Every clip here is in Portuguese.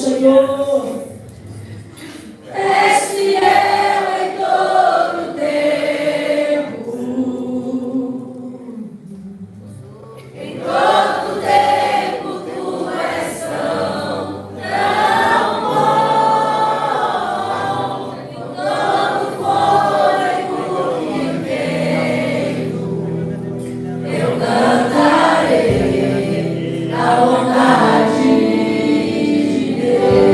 Senhor. És fiel em todo o tempo. Em todo o tempo tu és tão bom. Com todo fôlego que tenho, eu cantarei a bondade de Deus.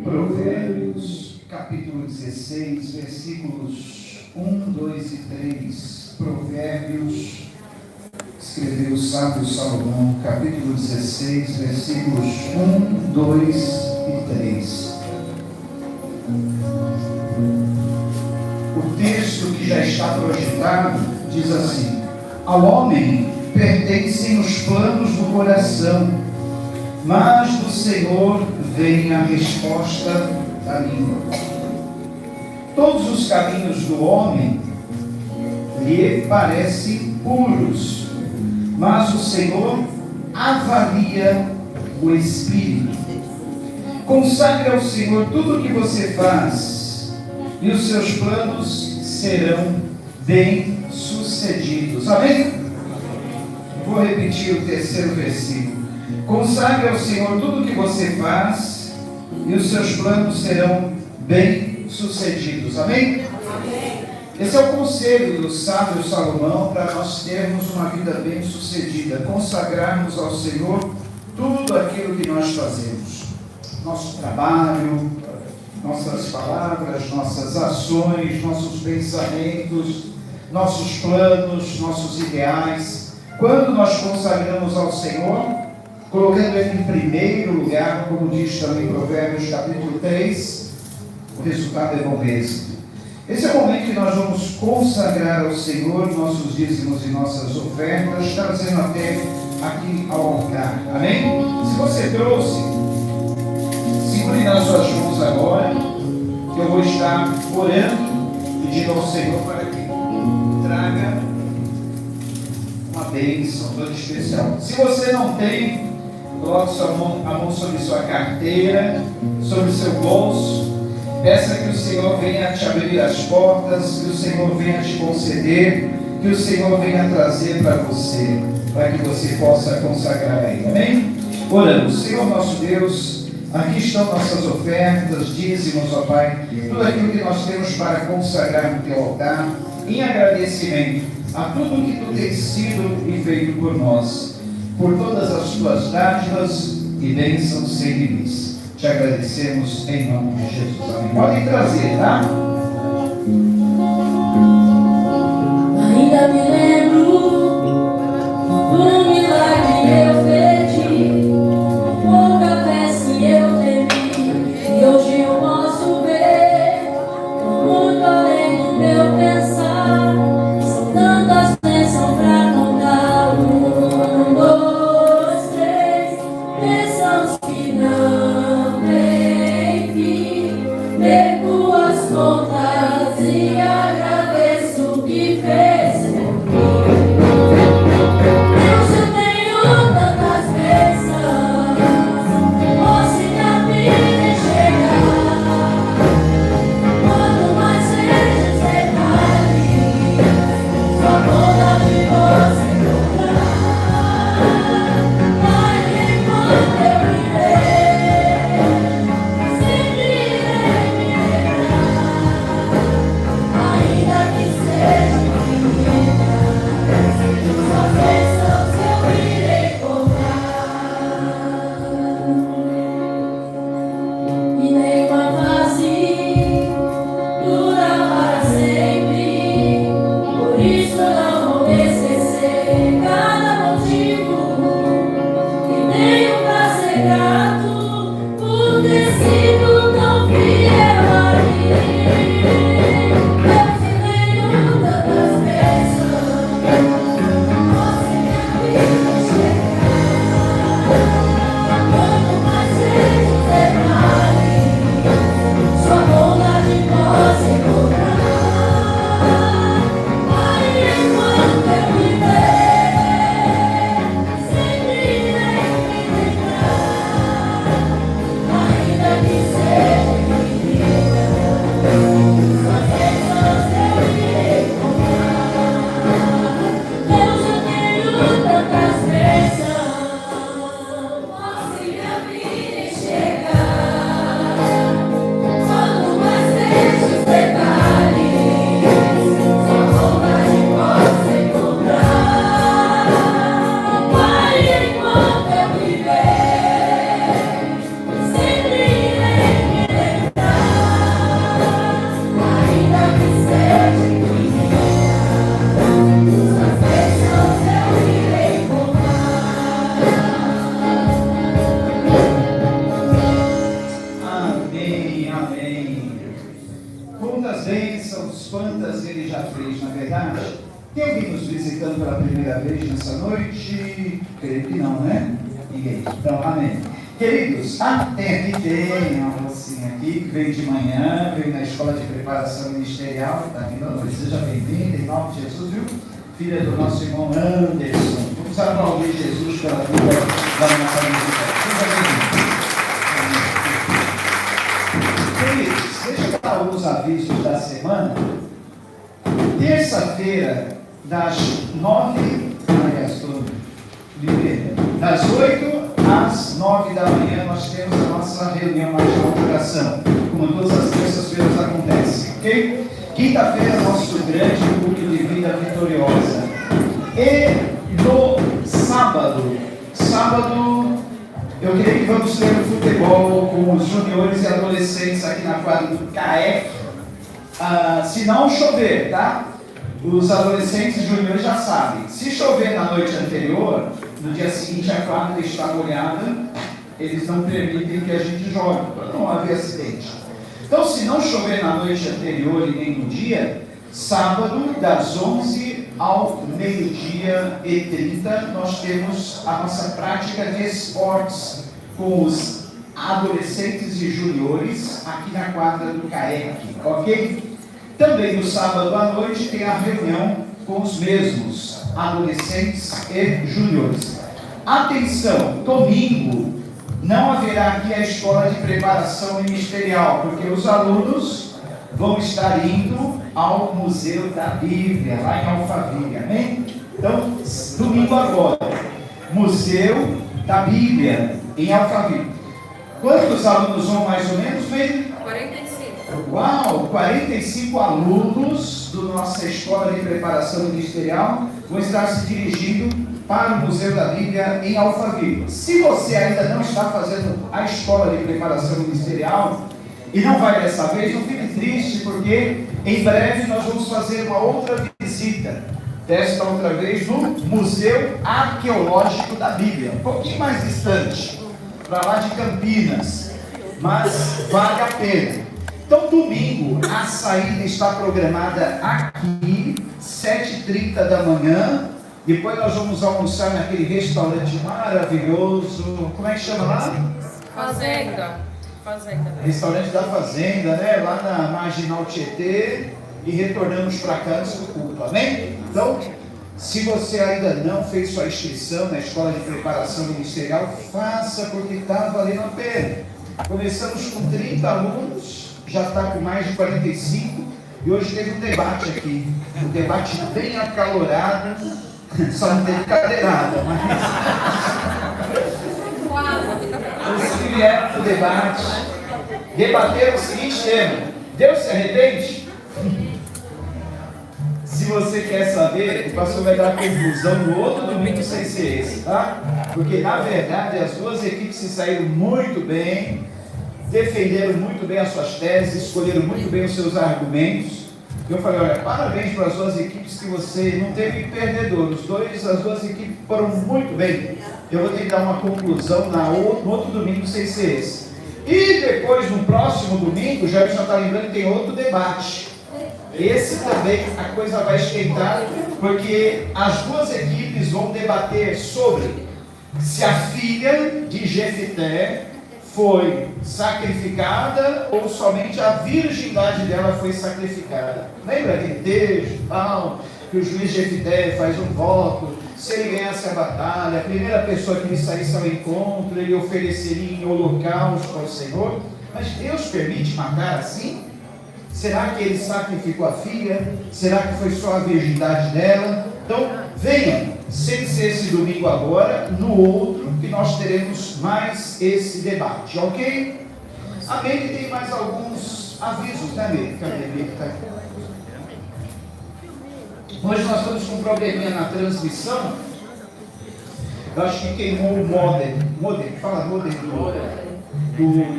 Provérbios, capítulo 16, versículos 1, 2 e 3. Provérbios, escreveu o sábio Salomão, capítulo 16, versículos 1, 2 e 3. O texto que já está projetado diz assim: ao homem pertencem os planos do coração, mas do Senhor vem a resposta da língua. Todos os caminhos do homem lhe parecem puros, mas o Senhor avalia o espírito. Consagre ao Senhor tudo o que você faz, e os seus planos serão bem-sucedidos. Amém? Vou repetir o terceiro versículo. Consagre ao Senhor tudo o que você faz, e os seus planos serão bem-sucedidos. Amém? Amém. Esse é o conselho do sábio Salomão para nós termos uma vida bem-sucedida. Consagrarmos ao Senhor tudo aquilo que nós fazemos. Nosso trabalho, nossas palavras, nossas ações, nossos pensamentos, nossos planos, nossos ideais. Quando nós consagramos ao Senhor, colocando Ele em primeiro lugar, como diz também Provérbios capítulo 3, o resultado é bom êxito. Esse é o momento que nós vamos consagrar ao Senhor nossos dízimos e nossas ofertas, trazendo até aqui ao altar. Amém? Se você trouxe, segure nas suas mãos agora, que eu vou estar orando, pedindo ao Senhor para que traga uma bênção toda especial. Se você não tem, coloque a mão sobre sua carteira, sobre seu bolso. Peça que o Senhor venha te abrir as portas, que o Senhor venha te conceder, que o Senhor venha trazer para você, para que você possa consagrar a Ele. Amém? Oramos. Senhor nosso Deus, aqui estão nossas ofertas, dízimos, ó Pai, tudo aquilo que nós temos para consagrar no Teu altar, em agradecimento a tudo que Tu tens sido e feito por nós, por todas as Tuas dádivas e bênçãos sem limites. Te agradecemos em nome de Jesus. Amém. Podem trazer, tá? Ainda me lembro do milagre eu pedi, pouca fé se eu temi, e hoje eu posso ver muito além do meu pensar. São tantas bênçãos pra contar. 1, 2, 3, bênçãos que não tem fim. Perco as contas. frente, na verdade. Tem alguém nos visitando pela primeira vez nessa noite? Creio que não, né? Ninguém. Então, amém. Queridos, tem uma mocinha aqui que veio de manhã, veio na escola de preparação ministerial, está vindo à noite. Seja bem-vinda, em nome de Jesus, viu? Filha do nosso irmão Anderson. Vamos aplaudir Jesus pela vida da nossa visita. Seja bem-vindo. Queridos, deixa eu dar alguns avisos da semana. Terça-feira, das 8 às 9 da manhã, nós temos a nossa reunião marginal de oração, como todas as terças-feiras acontece, ok? Quinta-feira, nosso grande culto de vida vitoriosa. E no sábado, eu creio que vamos ter um futebol com os juniores e adolescentes aqui na quadra do CAEC. Se não chover, tá? Os adolescentes e juniores já sabem. Se chover na noite anterior, no dia seguinte a quadra está molhada, eles não permitem que a gente jogue, para não haver acidente. Então, se não chover na noite anterior e nem no dia, sábado, das 11 ao meio-dia e 30, nós temos a nossa prática de esportes com os adolescentes e juniores aqui na quadra do CAEC, ok? Também no sábado à noite tem a reunião com os mesmos adolescentes e juniores. Atenção, domingo não haverá aqui a escola de preparação ministerial, porque os alunos vão estar indo ao Museu da Bíblia, lá em Alphaville, amém? Então, domingo agora, Museu da Bíblia, em Alphaville. Quantos alunos vão mais ou menos, mesmo? 45. Uau! 45 alunos da nossa escola de preparação ministerial vão estar se dirigindo para o Museu da Bíblia em Alphaville. Se você ainda não está fazendo a escola de preparação ministerial e não vai dessa vez, não fique triste, porque em breve nós vamos fazer uma outra visita, desta outra vez no Museu Arqueológico da Bíblia, um pouquinho mais distante, para lá de Campinas, mas vale a pena. Então, domingo, a saída está programada aqui, 7h30 da manhã. Depois nós vamos almoçar naquele restaurante maravilhoso. Como é que chama lá? Fazenda. Restaurante da Fazenda, né? Lá na Marginal Tietê. E retornamos para cá antes do culto, amém? Então, se você ainda não fez sua inscrição na Escola de Preparação Ministerial, faça, porque está valendo a pena. Começamos com 30 alunos. Já está com mais de 45, e hoje teve um debate aqui, um debate bem acalorado, só não teve cadeirada, mas os que vieram para o debate debateram o seguinte tema: Deus se arrepende? Se você quer saber, o pastor vai dar a conclusão no outro domingo, não sei se é esse, tá? Porque na verdade as duas equipes se saíram muito bem, defenderam muito bem as suas teses, escolheram muito bem os seus argumentos. Eu falei, olha, parabéns para as duas equipes, que você não teve perdedor. As duas equipes foram muito bem. Eu vou ter que dar uma conclusão no outro domingo, sem ser esse. E depois, no próximo domingo, já está lembrando que tem outro debate. Esse também a coisa vai esquentar, porque as duas equipes vão debater sobre se a filha de Jefité foi sacrificada ou somente a virgindade dela foi sacrificada. Lembra aquele texto, que o juiz Jefité faz um voto, se ele ganhasse a batalha, a primeira pessoa que lhe saísse ao encontro, ele ofereceria em holocausto ao Senhor. Mas Deus permite matar assim? Será que ele sacrificou a filha? Será que foi só a virgindade dela? Então, venham, sem ser esse domingo agora, no outro, que nós teremos mais esse debate, ok? A Meire tem mais alguns avisos, né, Meire? Cadê a Meire? Tá aqui. Hoje nós estamos com um probleminha na transmissão. Eu acho que queimou o modem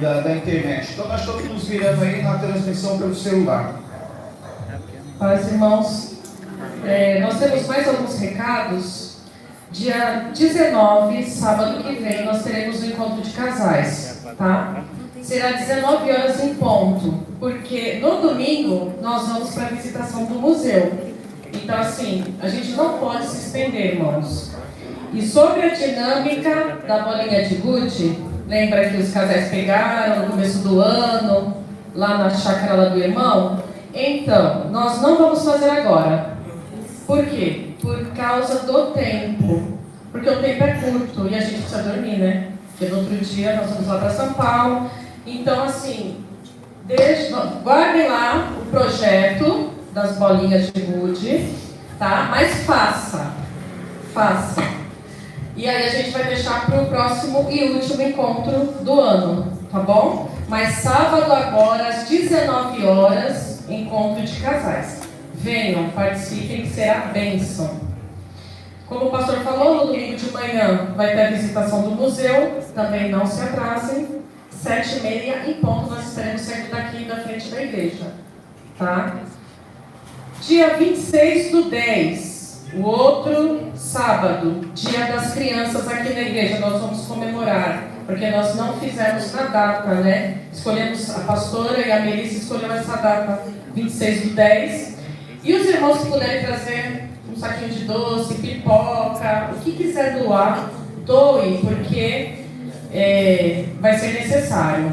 da internet. Então nós estamos nos virando aí na transmissão pelo celular. Paz, irmãos, nós temos mais alguns recados. Dia 19, sábado que vem, nós teremos um encontro de casais, tá? será 19 horas em ponto, porque no domingo nós vamos para a visitação do museu. Então, assim, a gente não pode se estender, irmãos. E sobre a dinâmica da bolinha de gude, lembra que os casais pegaram no começo do ano, lá na chácara lá do irmão? Então, nós não vamos fazer agora. Por quê? Por causa do tempo. Porque o tempo é curto e a gente precisa dormir, né? Porque no outro dia nós vamos lá para São Paulo. Então, assim, guardem lá o projeto das bolinhas de gude, tá? Mas faça. E aí a gente vai deixar para o próximo e último encontro do ano, tá bom? Mas sábado agora, às 19 horas, encontro de casais. Venham, participem, que será bênção. Como o pastor falou, no domingo de manhã vai ter a visitação do museu, também não se atrasem. 7h30 em ponto, nós estaremos saindo daqui da frente da igreja, tá? Dia 26/10, o outro sábado, dia das crianças aqui na igreja, nós vamos comemorar, porque nós não fizemos na data, né? Escolhemos, a pastora e a Melissa escolheu essa data, 26/10. E os irmãos que puderem trazer um saquinho de doce, pipoca, o que quiser doar, doe, porque vai ser necessário,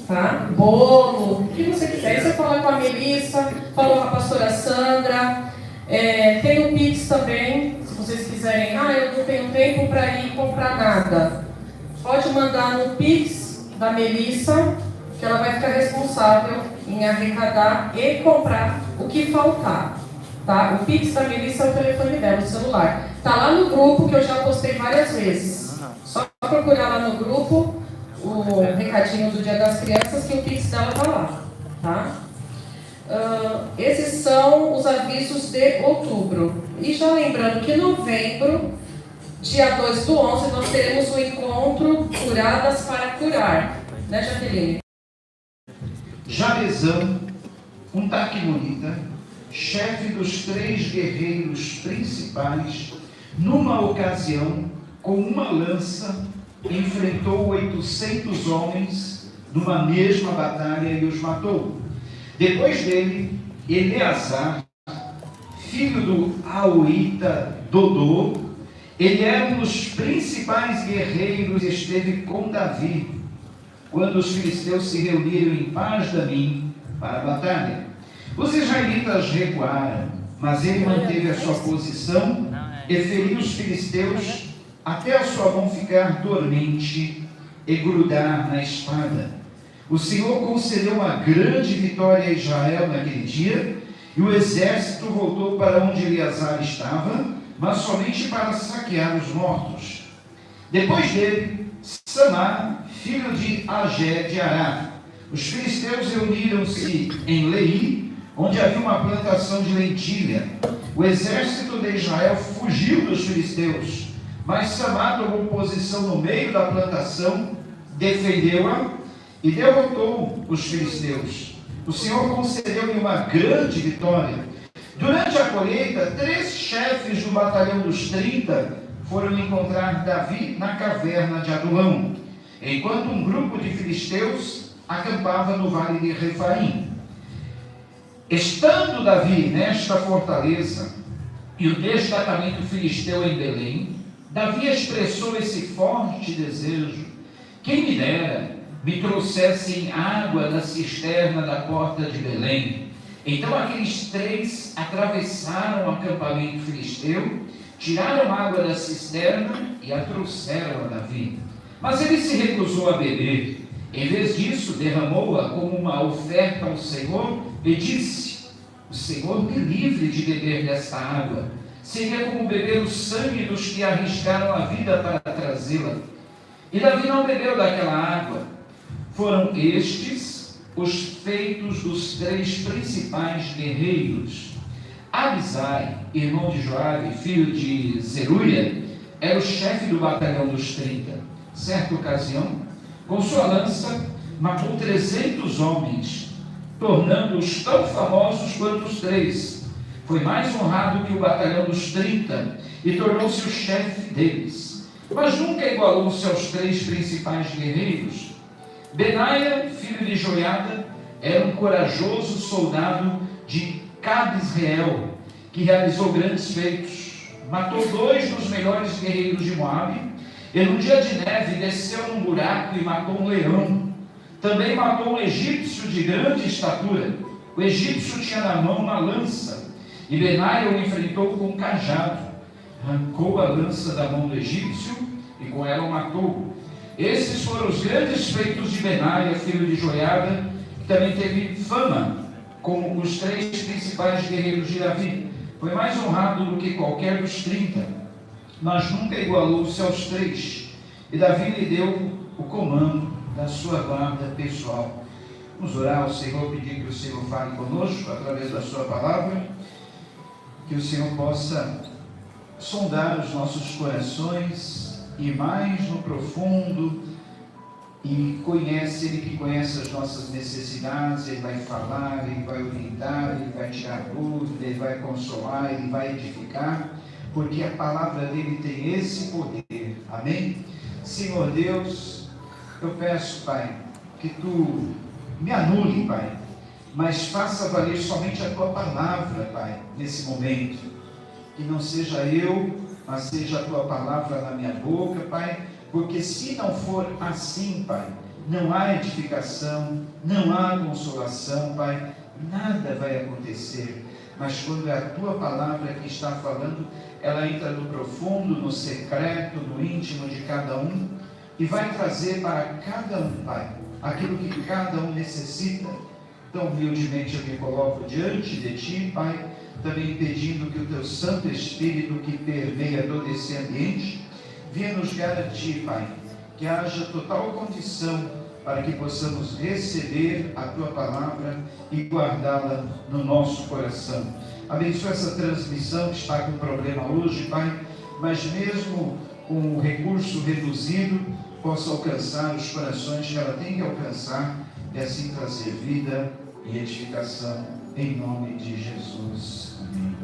tá? Bolo, o que você quiser. Aí você fala com a Melissa, fala com a pastora Sandra, tem o Pix também, se vocês quiserem. Eu não tenho tempo para ir comprar nada. Pode mandar no Pix da Melissa, que ela vai ficar responsável em arrecadar e comprar o que faltar. Tá? O Pix da Melissa é o telefone dela, o celular. Tá lá no grupo, que eu já postei várias vezes. Só procurar lá no grupo o recadinho do Dia das Crianças, que o Pix dela tá lá. Tá? Esses são os avisos de outubro. E já lembrando que novembro, dia 2/11, nós teremos o encontro Curadas para Curar. Né, Jaqueline? Jabezão, um taquimonita, chefe dos 3 guerreiros principais, numa ocasião, com uma lança, enfrentou 800 homens numa mesma batalha e os matou. Depois dele, Eleazar, filho do Aoita Dodô, ele era um dos principais guerreiros e esteve com Davi, quando os filisteus se reuniram em Pas-damim para a batalha. Os israelitas recuaram, mas ele manteve a sua posição e feriu os filisteus até a sua mão ficar dormente e grudar na espada. O Senhor concedeu uma grande vitória a Israel naquele dia, e o exército voltou para onde Eleazar estava, mas somente para saquear os mortos. Depois dele, Samar, filho de Agé de Ará. Os filisteus reuniram-se em Leí, onde havia uma plantação de lentilha. O exército de Israel fugiu dos filisteus, mas Samar tomou posição no meio da plantação, defendeu-a e derrotou os filisteus. O Senhor concedeu-lhe uma grande vitória. Durante a colheita, 3 chefes do batalhão dos 30 foram encontrar Davi na caverna de Adulão, enquanto um grupo de filisteus acampava no vale de Refaim. Estando Davi nesta fortaleza e o destacamento filisteu em Belém, Davi expressou esse forte desejo: quem me dera me trouxessem água da cisterna da porta de Belém. Então aqueles 3 atravessaram o acampamento filisteu, tiraram água da cisterna e a trouxeram a Davi. Mas ele se recusou a beber. Em vez disso, derramou-a como uma oferta ao Senhor e disse: o Senhor me livre de beber desta água. Seria como beber o sangue dos que arriscaram a vida para trazê-la. E Davi não bebeu daquela água. Foram estes os feitos dos 3 principais guerreiros. Abisai, irmão de Joabe, filho de Zeruia, era o chefe do batalhão dos 30. Certa ocasião, com sua lança, matou 300 homens, tornando-os tão famosos quanto os 3. Foi mais honrado que o batalhão dos 30 e tornou-se o chefe deles. Mas nunca igualou-se aos 3 principais guerreiros. Benaia, filho de Joiada, era um corajoso soldado de Cabisreel, que realizou grandes feitos. Matou 2 dos melhores guerreiros de Moabe, e num dia de neve desceu num buraco e matou um leão. Também matou um egípcio de grande estatura. O egípcio tinha na mão uma lança, e Benaia o enfrentou com um cajado. Arrancou a lança da mão do egípcio e com ela o matou. Esses foram os grandes feitos de Benaia, filho de Joiada, que também teve fama como os 3 principais guerreiros de Davi. Foi mais honrado do que qualquer dos 30, mas nunca igualou-se aos 3. E Davi lhe deu o comando da sua guarda pessoal. Vamos orar ao Senhor, pedir que o Senhor fale conosco através da sua palavra, que o Senhor possa sondar os nossos corações e mais no profundo, e conhece, Ele que conhece as nossas necessidades, Ele vai falar, Ele vai orientar, Ele vai tirar dúvida, Ele vai consolar, Ele vai edificar, porque a palavra dEle tem esse poder, amém? Senhor Deus, eu peço, Pai, que Tu me anule, Pai, mas faça valer somente a Tua palavra, Pai, nesse momento, que não seja eu, mas seja a Tua palavra na minha boca, Pai, porque se não for assim, Pai, não há edificação, não há consolação, Pai, nada vai acontecer. Mas quando é a Tua palavra que está falando, ela entra no profundo, no secreto, no íntimo de cada um, e vai trazer para cada um, Pai, aquilo que cada um necessita. Então, humildemente eu me coloco diante de Ti, Pai, também pedindo que o Teu Santo Espírito, que permeia todo esse ambiente, venha nos garantir, Pai, que haja total condição para que possamos receber a Tua palavra e guardá-la no nosso coração. Abençoa essa transmissão que está com problema hoje, Pai, mas mesmo com o recurso reduzido, possa alcançar os corações que ela tem que alcançar e assim trazer vida e edificação em nome de Jesus. Amém.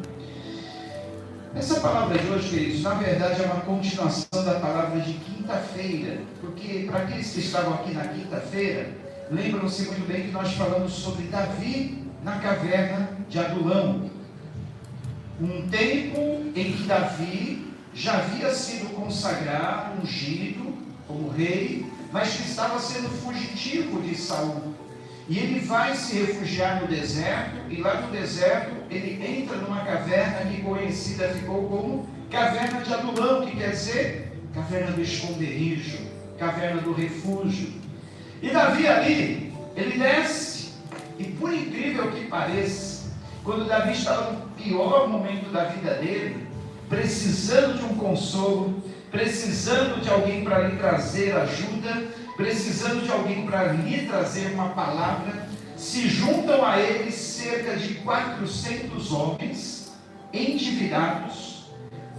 Essa palavra de hoje, queridos, na verdade é uma continuação da palavra de quinta-feira, porque para aqueles que estavam aqui na quinta-feira, lembram-se muito bem que nós falamos sobre Davi na caverna de Adulão, um tempo em que Davi já havia sido consagrado, ungido como rei, mas que estava sendo fugitivo de Saul. E ele vai se refugiar no deserto, e lá no deserto ele entra numa caverna que conhecida ficou como Caverna de Adulão, que quer dizer caverna do esconderijo, caverna do refúgio. E Davi ali, ele desce, e por incrível que pareça, quando Davi estava no pior momento da vida dele, precisando de um consolo, precisando de alguém para lhe trazer ajuda, precisando de alguém para lhe trazer uma palavra, se juntam a ele cerca de 400 homens, endividados,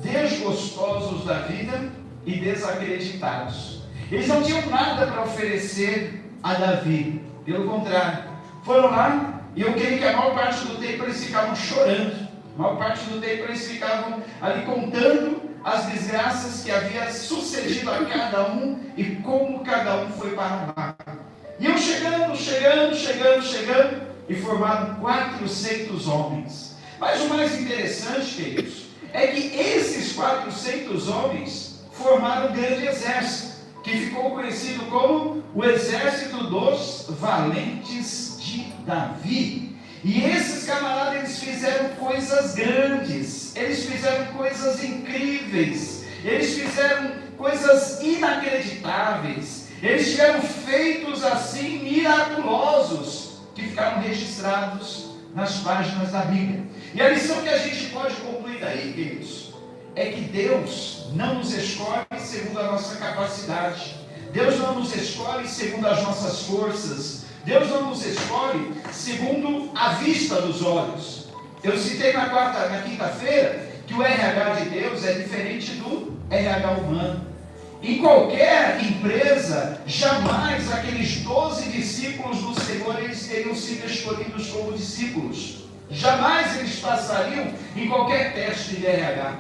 desgostosos da vida e desacreditados. Eles não tinham nada para oferecer a Davi, pelo contrário, foram lá, e eu creio que a maior parte do tempo eles ficavam chorando, a maior parte do tempo eles ficavam ali contando as desgraças que havia sucedido a cada um e como cada um foi para lá. Iam chegando, e formaram 400 homens. Mas o mais interessante, queridos, é que esses 400 homens formaram um grande exército, que ficou conhecido como o Exército dos Valentes de Davi. E esses camaradas, eles fizeram coisas grandes, eles fizeram coisas incríveis, eles fizeram coisas inacreditáveis, eles tiveram feitos assim miraculosos, que ficaram registrados nas páginas da Bíblia. E a lição que a gente pode concluir daí, queridos, é que Deus não nos escolhe segundo a nossa capacidade, Deus não nos escolhe segundo as nossas forças, Deus não nos escolhe segundo a vista dos olhos. Eu citei na quinta-feira que o RH de Deus é diferente do RH humano. Em qualquer empresa, jamais aqueles 12 discípulos do Senhor eles teriam sido escolhidos como discípulos. Jamais eles passariam em qualquer teste de RH.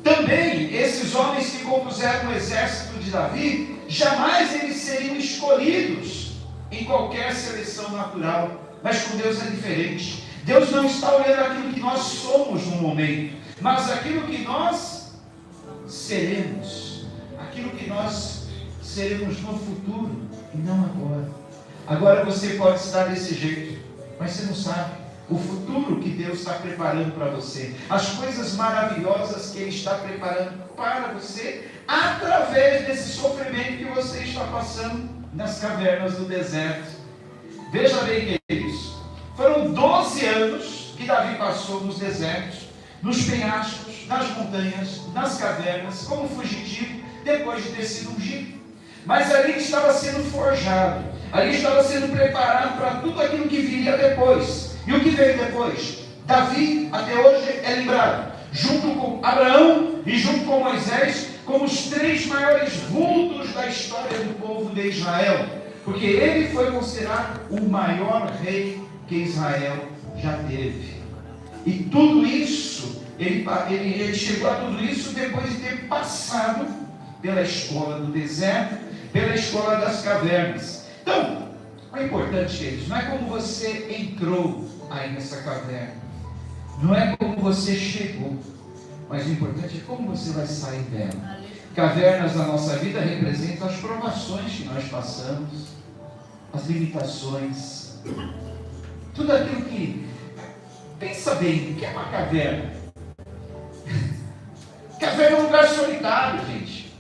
Também, esses homens que compuseram o exército de Davi, jamais eles seriam escolhidos em qualquer seleção natural, mas com Deus é diferente. Deus não está olhando aquilo que nós somos no momento, mas aquilo que nós seremos, aquilo que nós seremos no futuro e não agora. Agora você pode estar desse jeito, mas você não sabe o futuro que Deus está preparando para você, as coisas maravilhosas que Ele está preparando para você, através desse sofrimento que você está passando nas cavernas do deserto. Veja bem, queridos, foram 12 anos que Davi passou nos desertos, nos penhascos, nas montanhas, nas cavernas, como fugitivo, depois de ter sido ungido. Mas ali estava sendo forjado, ali estava sendo preparado para tudo aquilo que viria depois. E o que veio depois? Davi, até hoje, é lembrado, junto com Abraão e junto com Moisés, como os 3 maiores vultos da história do povo de Israel, porque ele foi considerado o maior rei que Israel já teve. E tudo isso, ele chegou a tudo isso depois de ter passado pela escola do deserto, pela escola das cavernas. Então, o importante, queridos, não é como você entrou aí nessa caverna, não é como você chegou, mas o importante é como você vai sair dela. Cavernas da nossa vida representam as provações que nós passamos, as limitações, tudo aquilo que... Pensa bem, o que é uma caverna? Caverna é um lugar solitário, gente.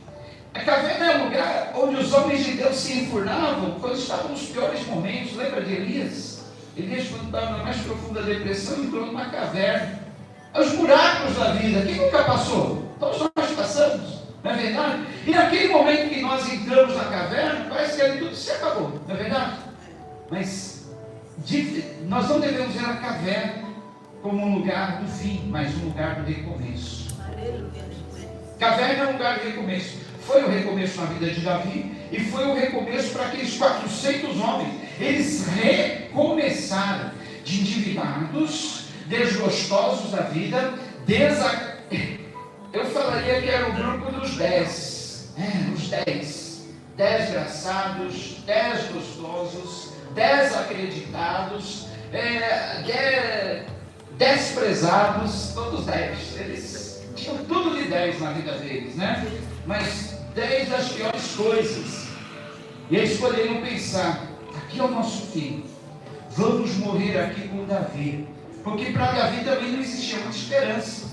A caverna é um lugar onde os homens de Deus se enfurnavam quando estavam nos piores momentos. Lembra de Elias? Elias, quando estava na mais profunda depressão, entrou numa caverna. Os buracos da vida, quem nunca passou? Todos nós passamos, não é verdade? E naquele momento que nós entramos na caverna, parece que ali tudo se acabou, não é verdade? Mas nós não devemos ver a caverna como um lugar do fim, mas um lugar do recomeço. Caverna é um lugar de recomeço. Foi o recomeço na vida de Davi e foi o recomeço para aqueles 400 homens. Eles recomeçaram de endividados, desgostosos da vida, eu falaria que era o grupo dos 10, os 10 desgraçados, 10 gostosos, 10 acreditados, desprezados, todos 10. Eles tinham tudo de 10 na vida deles, né? Mas 10 das piores coisas. E eles poderiam pensar: aqui é o nosso fim, vamos morrer aqui com Davi, porque para Davi também não existia muita esperança.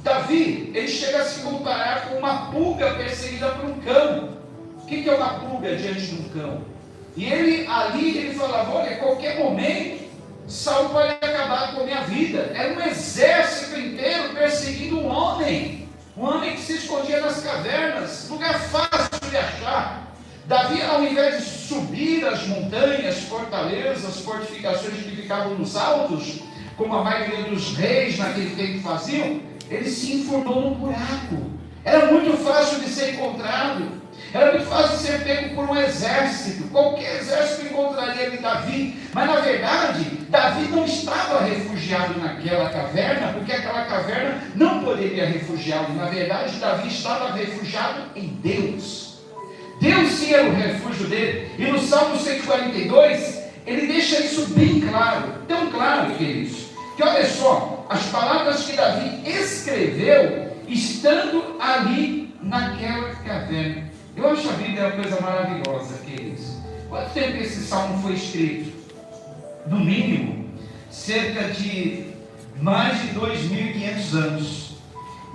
Davi, ele chega a se comparar com uma pulga perseguida por um cão. O que é uma pulga diante de um cão? E ele falava: olha, a qualquer momento Saul pode acabar com a minha vida. Era um exército inteiro perseguindo um homem que se escondia nas cavernas, lugar fácil de achar. Davi, ao invés de subir as montanhas, fortalezas, fortificações que ficavam nos altos, como a maioria dos reis naquele tempo faziam, ele se enfurnou num buraco. Era muito fácil de ser encontrado, era muito fácil de ser pego por um exército. Qualquer exército encontraria ali Davi, mas na verdade Davi não estava refugiado naquela caverna, porque aquela caverna não poderia refugiá-lo. Na verdade, Davi estava refugiado em Deus. Deus sim era o refúgio dele. E no Salmo 142 ele deixa isso bem claro, tão claro, queridos, que olha só, as palavras que Davi escreveu estando ali naquela caverna. Eu acho a Bíblia uma coisa maravilhosa, queridos. Quanto tempo esse salmo foi escrito? No mínimo, cerca de mais de 2.500 anos.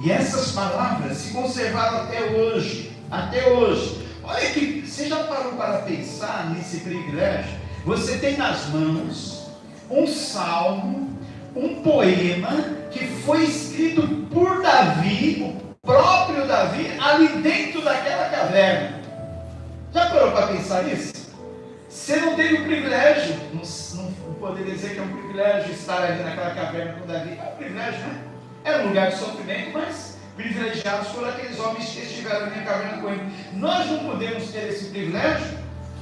E essas palavras se conservaram até hoje. Até hoje. Olha que, você já parou para pensar nesse privilégio? Você tem nas mãos um salmo, um poema que foi escrito por Davi, o próprio Davi, ali dentro daquela caverna. Já parou para pensar nisso? Você não teve o privilégio, não poderia dizer que é um privilégio estar ali naquela caverna com Davi. É um privilégio, né? Era um lugar de sofrimento, mas privilegiados foram aqueles homens que estiveram ali na caverna com ele. Nós não podemos ter esse privilégio,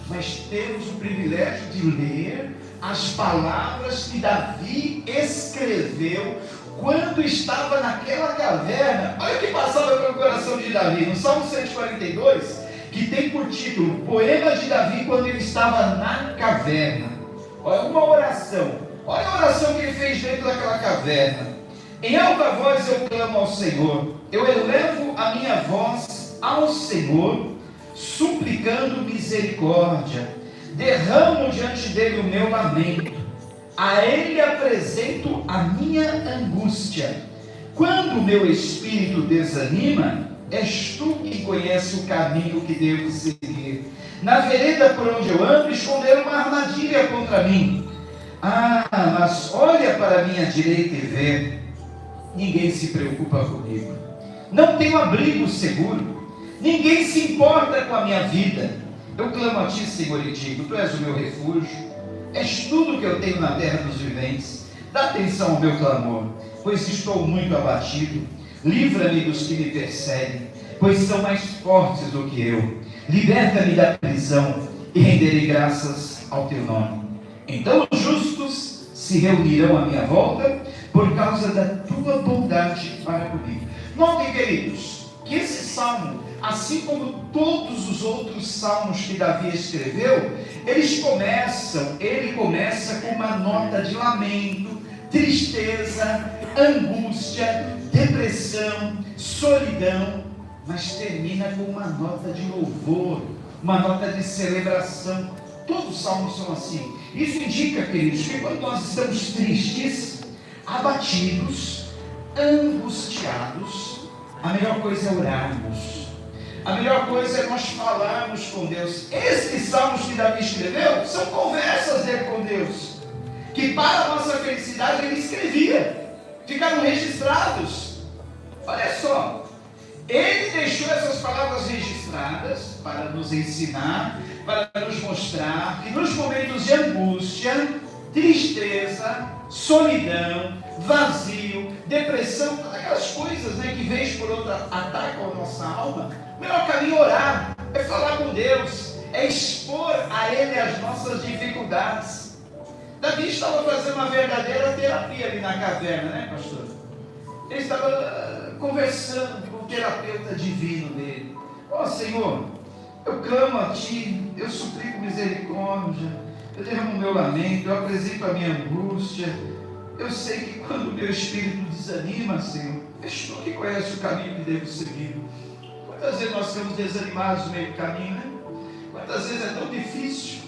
mas temos o privilégio de ler as palavras que Davi escreveu quando estava naquela caverna. Olha o que passava pelo coração de Davi. No Salmo 142, que tem por título Poema de Davi quando ele estava na caverna. Olha, uma oração. Olha a oração que ele fez dentro daquela caverna. Em alta voz eu clamo ao Senhor, eu elevo a minha voz ao Senhor, suplicando misericórdia. Derramo diante dele o meu lamento, a ele apresento a minha angústia. Quando o meu espírito desanima, és tu quem conhece o caminho que devo seguir. Na vereda por onde eu ando, esconderam uma armadilha contra mim. Ah, mas olha para a minha direita e vê, ninguém se preocupa comigo. Não tenho abrigo seguro, ninguém se importa com a minha vida. Eu clamo a ti, Senhor, e digo, tu és o meu refúgio, és tudo que eu tenho na terra dos viventes. Dá atenção ao meu clamor, pois estou muito abatido. Livra-me dos que me perseguem, pois são mais fortes do que eu. Liberta-me da prisão e renderei graças ao teu nome. Então os justos se reunirão à minha volta por causa da tua bondade para comigo. Notem, queridos, que esse salmo, assim como todos os outros salmos que Davi escreveu, ele começa com uma nota de lamento, tristeza, angústia, depressão, solidão, mas termina com uma nota de louvor, uma nota de celebração. Todos os salmos são assim. Isso indica, queridos, que quando nós estamos tristes, abatidos, angustiados, a melhor coisa é orarmos. A melhor coisa é nós falarmos com Deus. Esses salmos que Davi escreveu são conversas dele com Deus, que para a nossa felicidade ele escrevia, ficaram registrados. Olha só, ele deixou essas palavras registradas para nos ensinar, para nos mostrar que nos momentos de angústia, tristeza, solidão, vazio, depressão, todas aquelas coisas, que vez por outra atacam a nossa alma, o melhor caminho é orar, é falar com Deus, é expor a Ele as nossas dificuldades. Davi estava fazendo uma verdadeira terapia ali na caverna, pastor? Ele estava conversando com o terapeuta divino dele. Senhor, eu clamo a Ti, eu suplico misericórdia, eu derramo o meu lamento, eu apresento a minha angústia. Eu sei que quando o meu espírito desanima, Senhor, és tu que conhece o caminho que devo seguir. Quantas vezes nós estamos desanimados no meio do caminho, Quantas vezes é tão difícil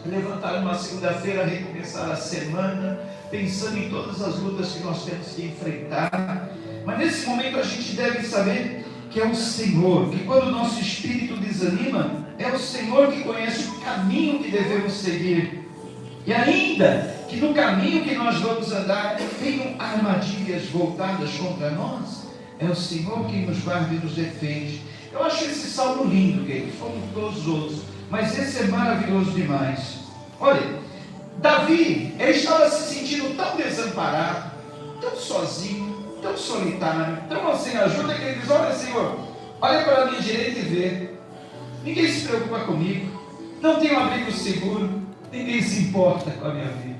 levantar uma segunda-feira, recomeçar a semana, pensando em todas as lutas que nós temos que enfrentar. Mas nesse momento a gente deve saber que é o Senhor, que quando o nosso espírito desanima, é o Senhor que conhece o caminho que devemos seguir. E ainda que no caminho que nós vamos andar tenham armadilhas voltadas contra nós, é o Senhor quem nos guarda e nos defende. Eu acho esse salmo lindo, queridos, como todos os outros, mas esse é maravilhoso demais. Olha, Davi, ele estava se sentindo tão desamparado, tão sozinho, tão solitário, tão sem ajuda, que ele diz: olha, Senhor, olha para a minha direita e vê, ninguém se preocupa comigo, não tenho abrigo seguro, ninguém se importa com a minha vida.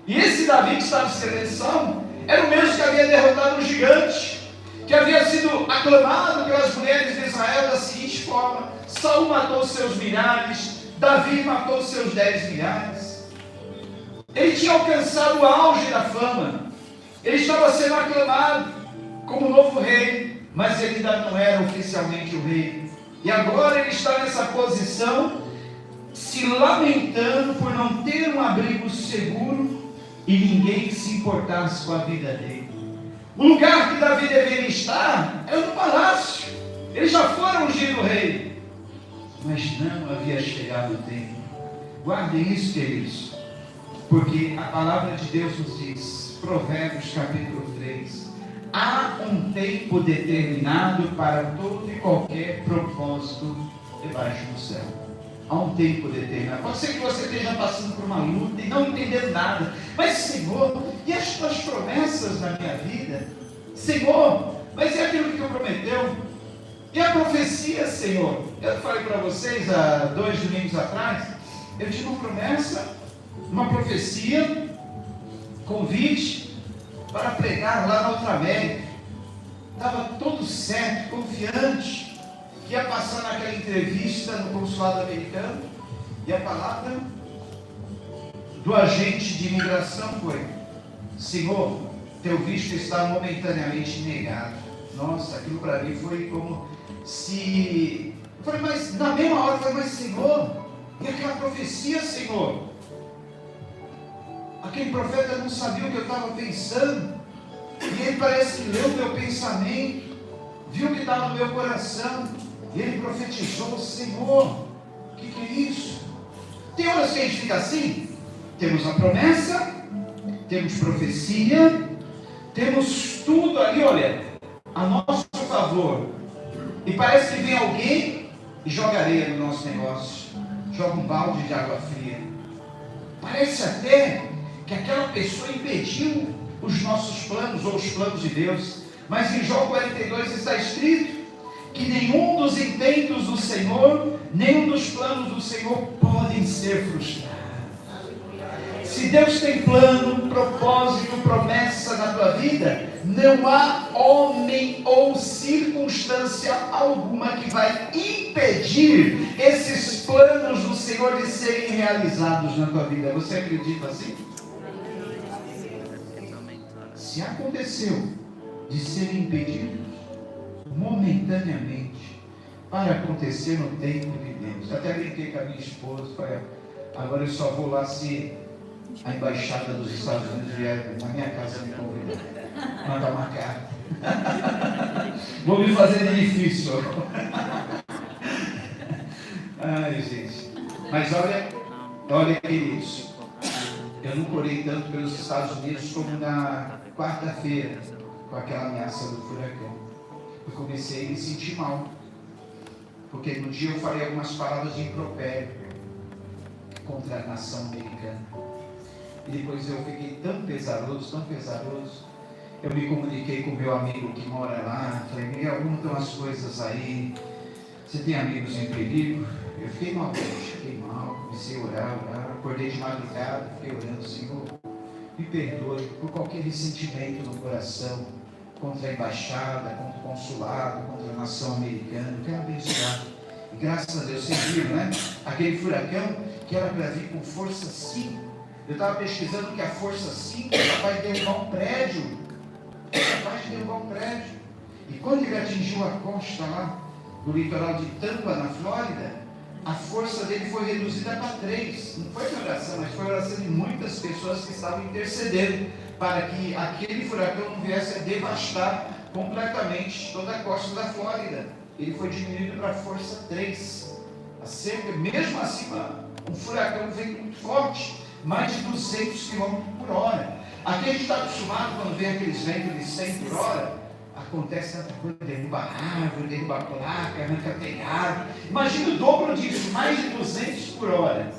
E esse Davi que estava escrevendo esse salmo era o mesmo que havia derrotado um gigante, que havia sido aclamado pelas mulheres de Israel da seguinte forma: Saul matou seus milhares, Davi matou seus 10 milhares. Ele tinha alcançado o auge da fama, ele estava sendo aclamado como novo rei, mas ele ainda não era oficialmente o rei. E agora ele está nessa posição, se lamentando por não ter um abrigo seguro e ninguém se importasse com a vida dele. O lugar que Davi deveria estar é no palácio. Ele já foi ungido rei, mas não havia chegado o tempo. Guardem isso, queridos, porque a palavra de Deus nos diz, Provérbios capítulo 3, há um tempo determinado para todo e qualquer propósito debaixo do céu. Há um tempo determinado. Pode ser que você esteja passando por uma luta e não entendendo nada, mas Senhor, e as tuas promessas na minha vida? Senhor, mas é aquilo que tu prometeu? E a profecia, Senhor? Eu falei para vocês há 2 domingos atrás, eu tive uma promessa, uma profecia, convite para pregar lá na Outra América. Estava todo certo, confiante, que ia passar naquela entrevista no consulado americano, e a palavra do agente de imigração foi: Senhor, teu visto está momentaneamente negado. Nossa, aquilo para mim foi como se... Eu falei, mas na mesma hora eu falei, mas Senhor, e aquela profecia, Senhor? Aquele profeta não sabia o que eu estava pensando, e ele parece que leu o meu pensamento, viu o que estava no meu coração, e ele profetizou. Senhor, o que é isso? Tem horas que a gente fica assim, temos a promessa, temos profecia, temos tudo ali, olha, a nosso favor, e parece que vem alguém e joga areia no nosso negócio, joga um balde de água fria. Parece até que aquela pessoa impediu os nossos planos, ou os planos de Deus. Mas em João 42 está escrito que nenhum dos intentos do Senhor, nenhum dos planos do Senhor podem ser frustrados. Se Deus tem plano, propósito, promessa na tua vida, não há homem ou circunstância alguma que vai impedir esses planos do Senhor de serem realizados na tua vida. Você acredita assim? Se aconteceu de serem impedidos momentaneamente, para acontecer no tempo de Deus. Até brinquei com a minha esposa, falei, agora eu só vou lá se a embaixada dos Estados Unidos vier na minha casa me convidar, mandar uma carta. Vou me fazer difícil. Ai, gente. Mas olha, queridos, eu não orei tanto pelos Estados Unidos como na quarta-feira, com aquela ameaça do furacão. Eu comecei a me sentir mal, porque no dia eu falei algumas palavras de impropério contra a nação americana. E depois eu fiquei tão pesaroso, eu me comuniquei com o meu amigo que mora lá, falei, Miguel, como estão as coisas aí? Você tem amigos em perigo? Eu fiquei mal, comecei a orar, acordei de madrugada, fiquei orando, Senhor, me perdoe por qualquer ressentimento no coração, contra a embaixada, contra o consulado, contra a nação americana, eu quero abençoar. E graças a Deus, vocês viram, né? Aquele furacão que era para vir com força 5. Eu estava pesquisando que a força 5 é capaz de derrubar um prédio. E quando ele atingiu a costa lá, do litoral de Tampa, na Flórida, a força dele foi reduzida para 3. Não foi minha oração, mas foi a oração de muitas pessoas que estavam intercedendo para que aquele furacão não viesse a devastar completamente toda a costa da Flórida. Ele foi diminuído para força 3. Mesmo assim, um furacão veio muito forte, mais de 200 km por hora. Aqui a gente está acostumado, quando vem aqueles ventos de 100 por hora, acontece tanta coisa, derruba árvore, derruba placa, arranca telhado. Imagina o dobro disso, mais de 200 por hora.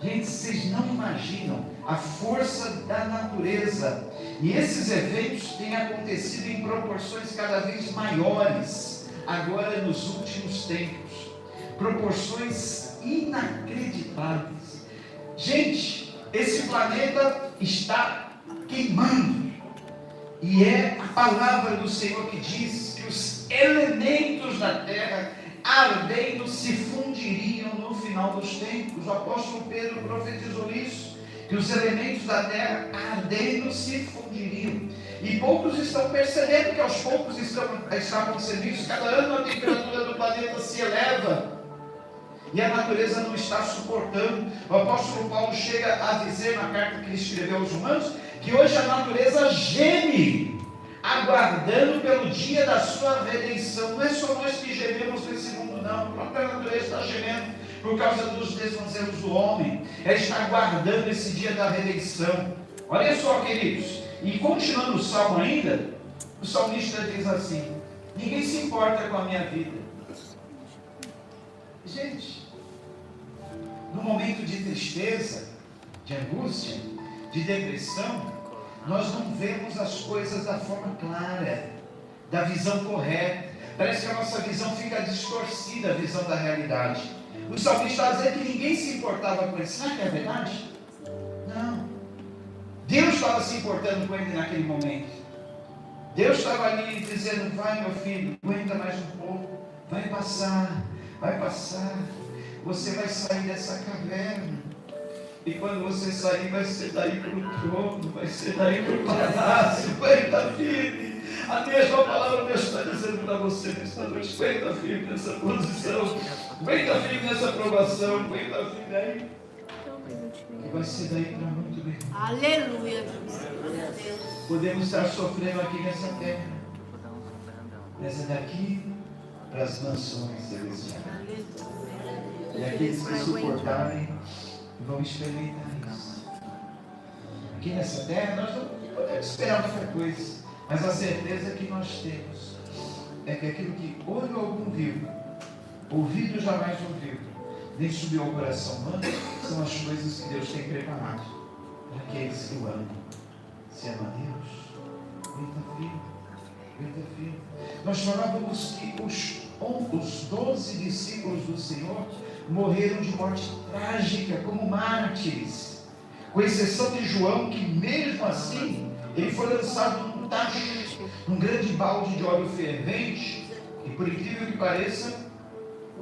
Gente, vocês não imaginam a força da natureza. E esses eventos têm acontecido em proporções cada vez maiores, agora nos últimos tempos. Proporções inacreditáveis. Gente, esse planeta está queimando. E é a palavra do Senhor que diz que os elementos da terra ardendo se fundiriam no final dos tempos. O apóstolo Pedro profetizou isso, que os elementos da terra ardendo se fundiriam. E poucos estão percebendo que aos poucos está acontecendo isso. Cada ano a temperatura do planeta se eleva e a natureza não está suportando. O apóstolo Paulo chega a dizer na carta que ele escreveu aos Romanos que hoje a natureza geme, aguardando pelo dia da sua redenção. Não é só nós que gememos nesse mundo, não. A própria natureza está gemendo por causa dos desvancelos do homem. Ela está aguardando esse dia da redenção. Olha só, queridos, e continuando o salmo ainda, o salmista diz assim: ninguém se importa com a minha vida. Gente, no momento de tristeza, de angústia, de depressão, nós não vemos as coisas da forma clara, da visão correta. Parece que a nossa visão fica distorcida, a visão da realidade. O salmista está dizendo que ninguém se importava com ele. Será que é verdade? Não. Deus estava se importando com ele naquele momento. Deus estava ali dizendo: vai, meu filho, aguenta mais um pouco. Vai passar, vai passar. Você vai sair dessa caverna. E quando você sair, vai ser daí para o trono, vai ser daí para o palácio. Aguenta firme. A mesma palavra Deus está dizendo para você nesta noite. Aguenta firme nessa posição. Aguenta firme nessa aprovação. Aguenta firme aí. E vai ser daí para muito bem. Aleluia. Podemos estar sofrendo aqui nessa terra, mas é daqui para as nações celestiais. E aqueles que suportarem vão experimentar isso. Aqui nessa terra nós não podemos esperar muita coisa, mas a certeza que nós temos é que aquilo que olho algum viu, ouvido jamais ouviu, nem subiu ao coração humano, são as coisas que Deus tem preparado para aqueles que o amam. Se ama a Deus, aguenta firme, aguenta firme. Nós falávamos que os 12 discípulos do Senhor morreram de morte trágica, como mártires, com exceção de João, que mesmo assim, ele foi lançado num tacho, num grande balde de óleo fervente, e por incrível que pareça,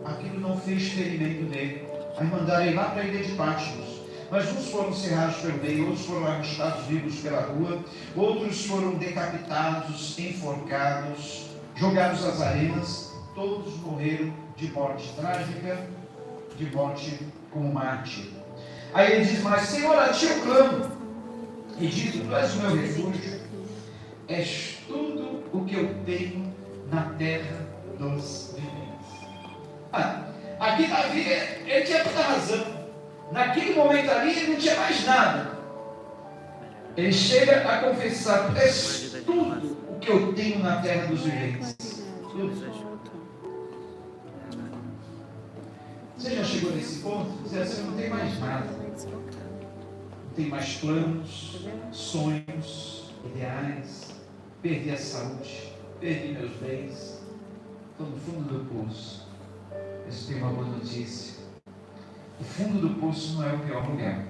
aquilo não fez ferimento nele. Aí mandaram ele lá para a ilha de Patmos. Mas uns foram cerrados pelo meio, outros foram arrastados vivos pela rua, outros foram decapitados, enforcados, jogados às arenas. Todos morreram de morte trágica, de morte como mártir. Aí ele diz: mas Senhor, a ti eu clamo, e digo: tu és o meu refúgio, és tudo o que eu tenho na terra dos viventes. Aqui Davi, ele tinha toda a razão. Naquele momento ali, ele não tinha mais nada. Ele chega a confessar: tu és tudo o que eu tenho na terra dos viventes. Tudo. Você já chegou nesse ponto? Você não tem mais nada. Não tem mais planos, sonhos, ideais. Perdi a saúde, perdi meus bens. Estou no fundo do poço. Mas tem uma boa notícia. O fundo do poço não é o pior lugar.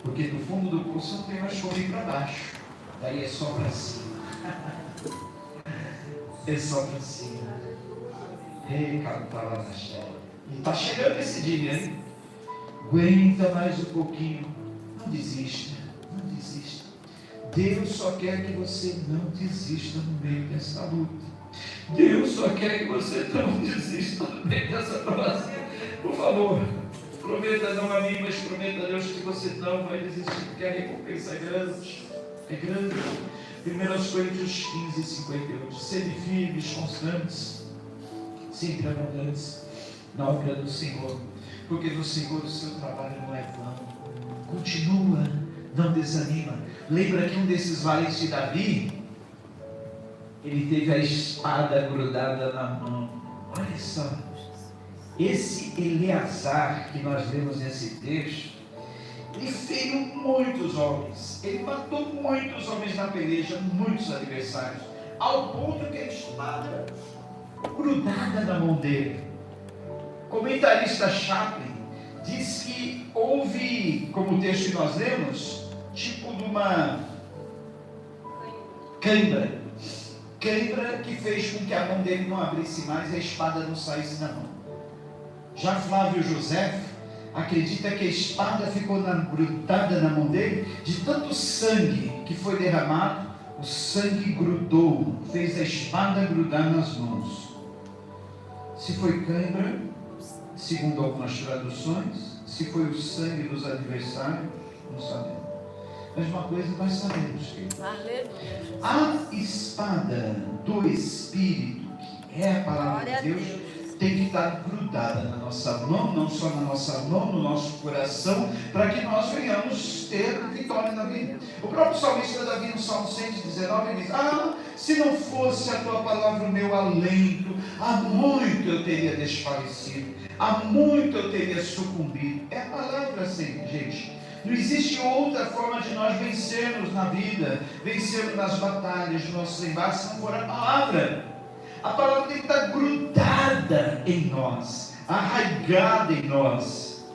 Porque do fundo do poço não tem mais como ir para baixo. Daí é só para cima. É só para cima. Ei, cantava na chave. E está chegando esse dia, hein? Aguenta mais um pouquinho. Não desista. Não desista. Deus só quer que você não desista no meio dessa luta. Deus só quer que você não desista no meio dessa provação. Por favor, prometa não a mim, mas prometa a Deus que você não vai desistir, porque a recompensa é grande. É grande. 1 Coríntios 15, 58. Sede firmes, constantes, sempre abundantes na obra do Senhor, porque no Senhor o seu trabalho não é vão. Continua, não desanima. Lembra que um desses valentes de Davi, ele teve a espada grudada na mão. Olha só, esse Eleazar que nós vemos nesse texto, ele feriu muitos homens, ele matou muitos homens na peleja, muitos adversários, ao ponto que a espada grudada na mão dele. O comentarista Chaplin diz que houve, como o texto que nós lemos, tipo de uma cãibra que fez com que a mão dele não abrisse mais e a espada não saísse da mão. Já Flávio José acredita que a espada ficou grudada na mão dele, de tanto sangue que foi derramado, o sangue grudou, fez a espada grudar nas mãos. Se foi cãibra, segundo algumas traduções, se foi o sangue dos adversários, não sabemos. Mas uma coisa nós sabemos, queridos. A espada do Espírito, que é a palavra de Deus, tem que estar grudada na nossa mão, não só na nossa mão, no nosso coração, para que nós venhamos ter vitória na vida. O próprio salmista Davi, no Salmo 119, ele diz: se não fosse a tua palavra o meu alento, há muito eu teria desfalecido, há muito eu teria sucumbido. É a palavra sempre, gente. Não existe outra forma de nós vencermos na vida, vencermos nas batalhas, nos nossos embates, se não for a palavra. A palavra tem que estar grudada em nós, arraigada em nós.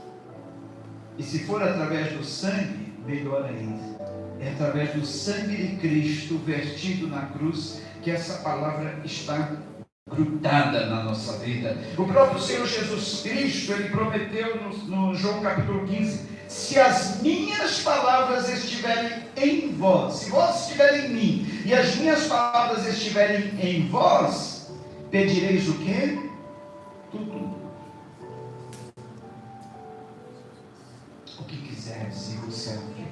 E se for através do sangue, melhor ainda. É através do sangue de Cristo vertido na cruz que essa palavra está grudada na nossa vida. O próprio Senhor Jesus Cristo, Ele prometeu no João capítulo 15, se as minhas palavras estiverem em vós, se vós estiverem em mim, e as minhas palavras estiverem em vós, pedireis o quê? Tudo. O que quiseres, se você quer.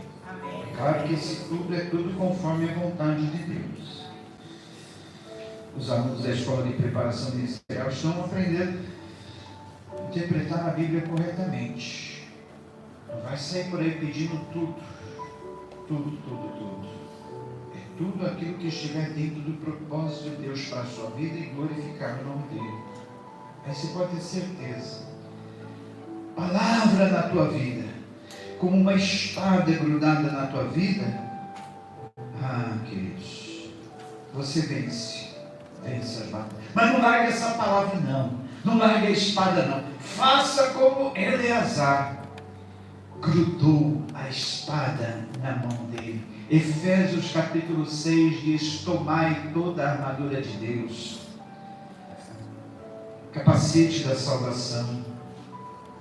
É claro que esse tudo é tudo conforme a vontade de Deus. Os alunos da escola de preparação ministerial estão aprendendo a interpretar a Bíblia corretamente. Não vai sair por aí pedindo tudo. É tudo aquilo que estiver dentro do propósito de Deus para a sua vida e glorificar o nome dele. Aí você pode ter certeza. Palavra na tua vida, como uma espada grudada na tua vida. Queridos, você vence as batalhas. Mas não larga essa palavra não larga a espada não. Faça como Eleazar, grudou a espada na mão dele. Efésios capítulo 6 diz: tomai toda a armadura de Deus, capacete da salvação,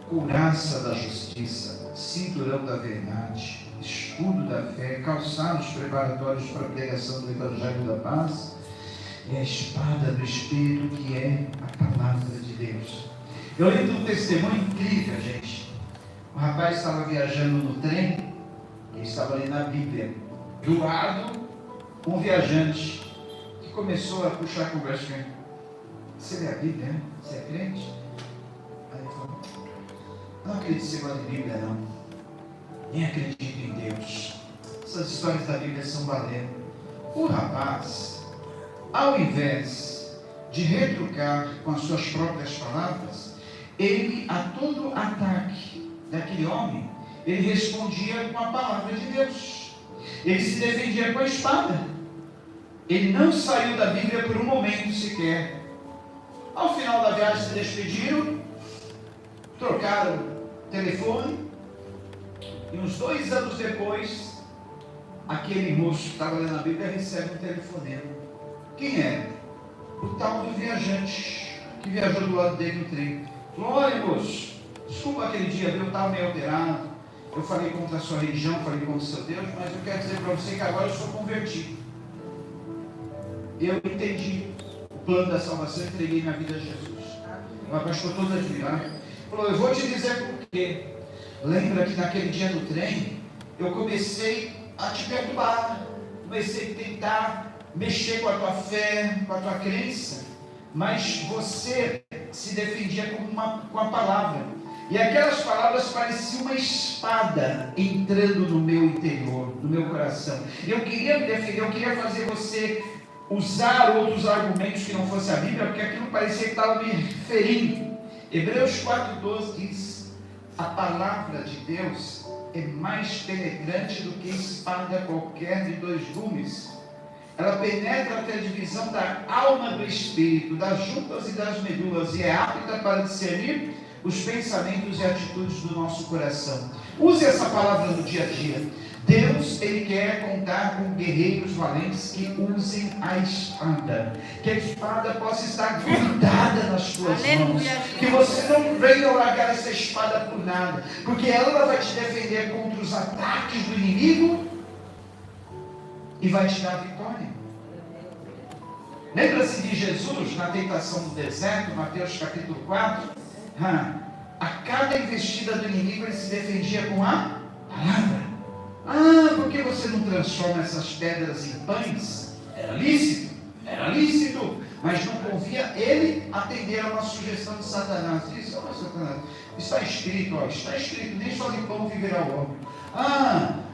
couraça da justiça, cinturão da verdade, escudo da fé, calçados preparatórios para a pregação do Evangelho da paz, e a espada do Espírito, que é a palavra de Deus. Eu lembro de um testemunho incrível, gente. Um rapaz estava viajando no trem, ele estava ali na Bíblia. Do lado, um viajante que começou a puxar a conversa com ele. Você lê a Bíblia, né? Você é crente? Aí ele falou: não acredito que você gosta de Bíblia, não. Nem acredito em Deus. Essas histórias da Bíblia são valendo. O rapaz, ao invés de retrucar com as suas próprias palavras, ele, a todo ataque daquele homem, ele respondia com a palavra de Deus. Ele se defendia com a espada. Ele não saiu da Bíblia por um momento sequer. Ao final da viagem se despediram, trocaram telefone, e uns 2 anos depois, aquele moço que estava lendo a Bíblia recebe um telefonema. Quem é? O tal do viajante que viajou do lado dele no trem. Falou: olha, moço, desculpa aquele dia, eu estava meio alterado, eu falei contra a sua religião, falei contra o seu Deus, mas eu quero dizer para você que agora eu sou convertido. Eu entendi o plano da salvação e entreguei minha vida a Jesus. O rapaz ficou todo admirado. Falou: eu vou te dizer por quê. Lembra que naquele dia no trem, eu comecei a te perturbar, comecei a tentar mexer com a tua fé, com a tua crença, mas você se defendia com a palavra, e aquelas palavras pareciam uma espada entrando no meu interior, no meu coração. Eu queria me defender, eu queria fazer você usar outros argumentos que não fosse a Bíblia, porque aquilo parecia que estava me ferindo. Hebreus 4,12 diz: a palavra de Deus é mais penetrante do que espada qualquer de 2 gumes. Ela penetra até a divisão da alma do espírito, das juntas e das medulas, e é apta para discernir os pensamentos e atitudes do nosso coração. Use essa palavra no dia a dia. Deus, Ele quer contar com guerreiros valentes que usem a espada, que a espada possa estar grudada nas tuas mãos, que você não venha largar essa espada por nada, porque ela vai te defender contra os ataques do inimigo e vai te dar a vitória. Lembra-se de Jesus na tentação do deserto, Mateus capítulo 4? A cada investida do inimigo ele se defendia com a palavra. Por que você não transforma essas pedras em pães? Era lícito, mas não convia ele atender a uma sugestão de Satanás. Diz: Satanás, está escrito, nem só de pão viverá o homem.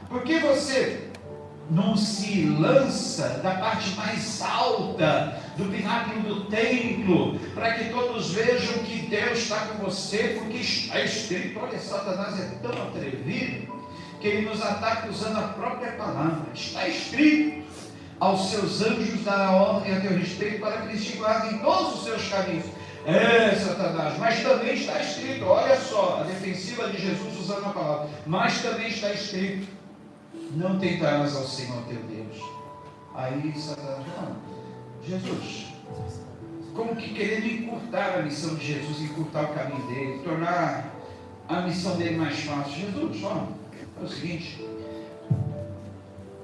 Por que você não se lança da parte mais alta do pináculo do templo, para que todos vejam que Deus está com você, porque está escrito? Olha, Satanás é tão atrevido que ele nos ataca usando a própria palavra. Está escrito: aos seus anjos dará ordem a teu respeito, para que eles te guardem em todos os seus caminhos. Satanás, mas também está escrito, olha só, a defensiva de Jesus usando a palavra, mas também está escrito: não tentarás ao Senhor teu Deus. Aí Satanás fala: Jesus, como que querendo encurtar a missão de Jesus, encurtar o caminho dele, tornar a missão dele mais fácil. Jesus, ó, é o seguinte,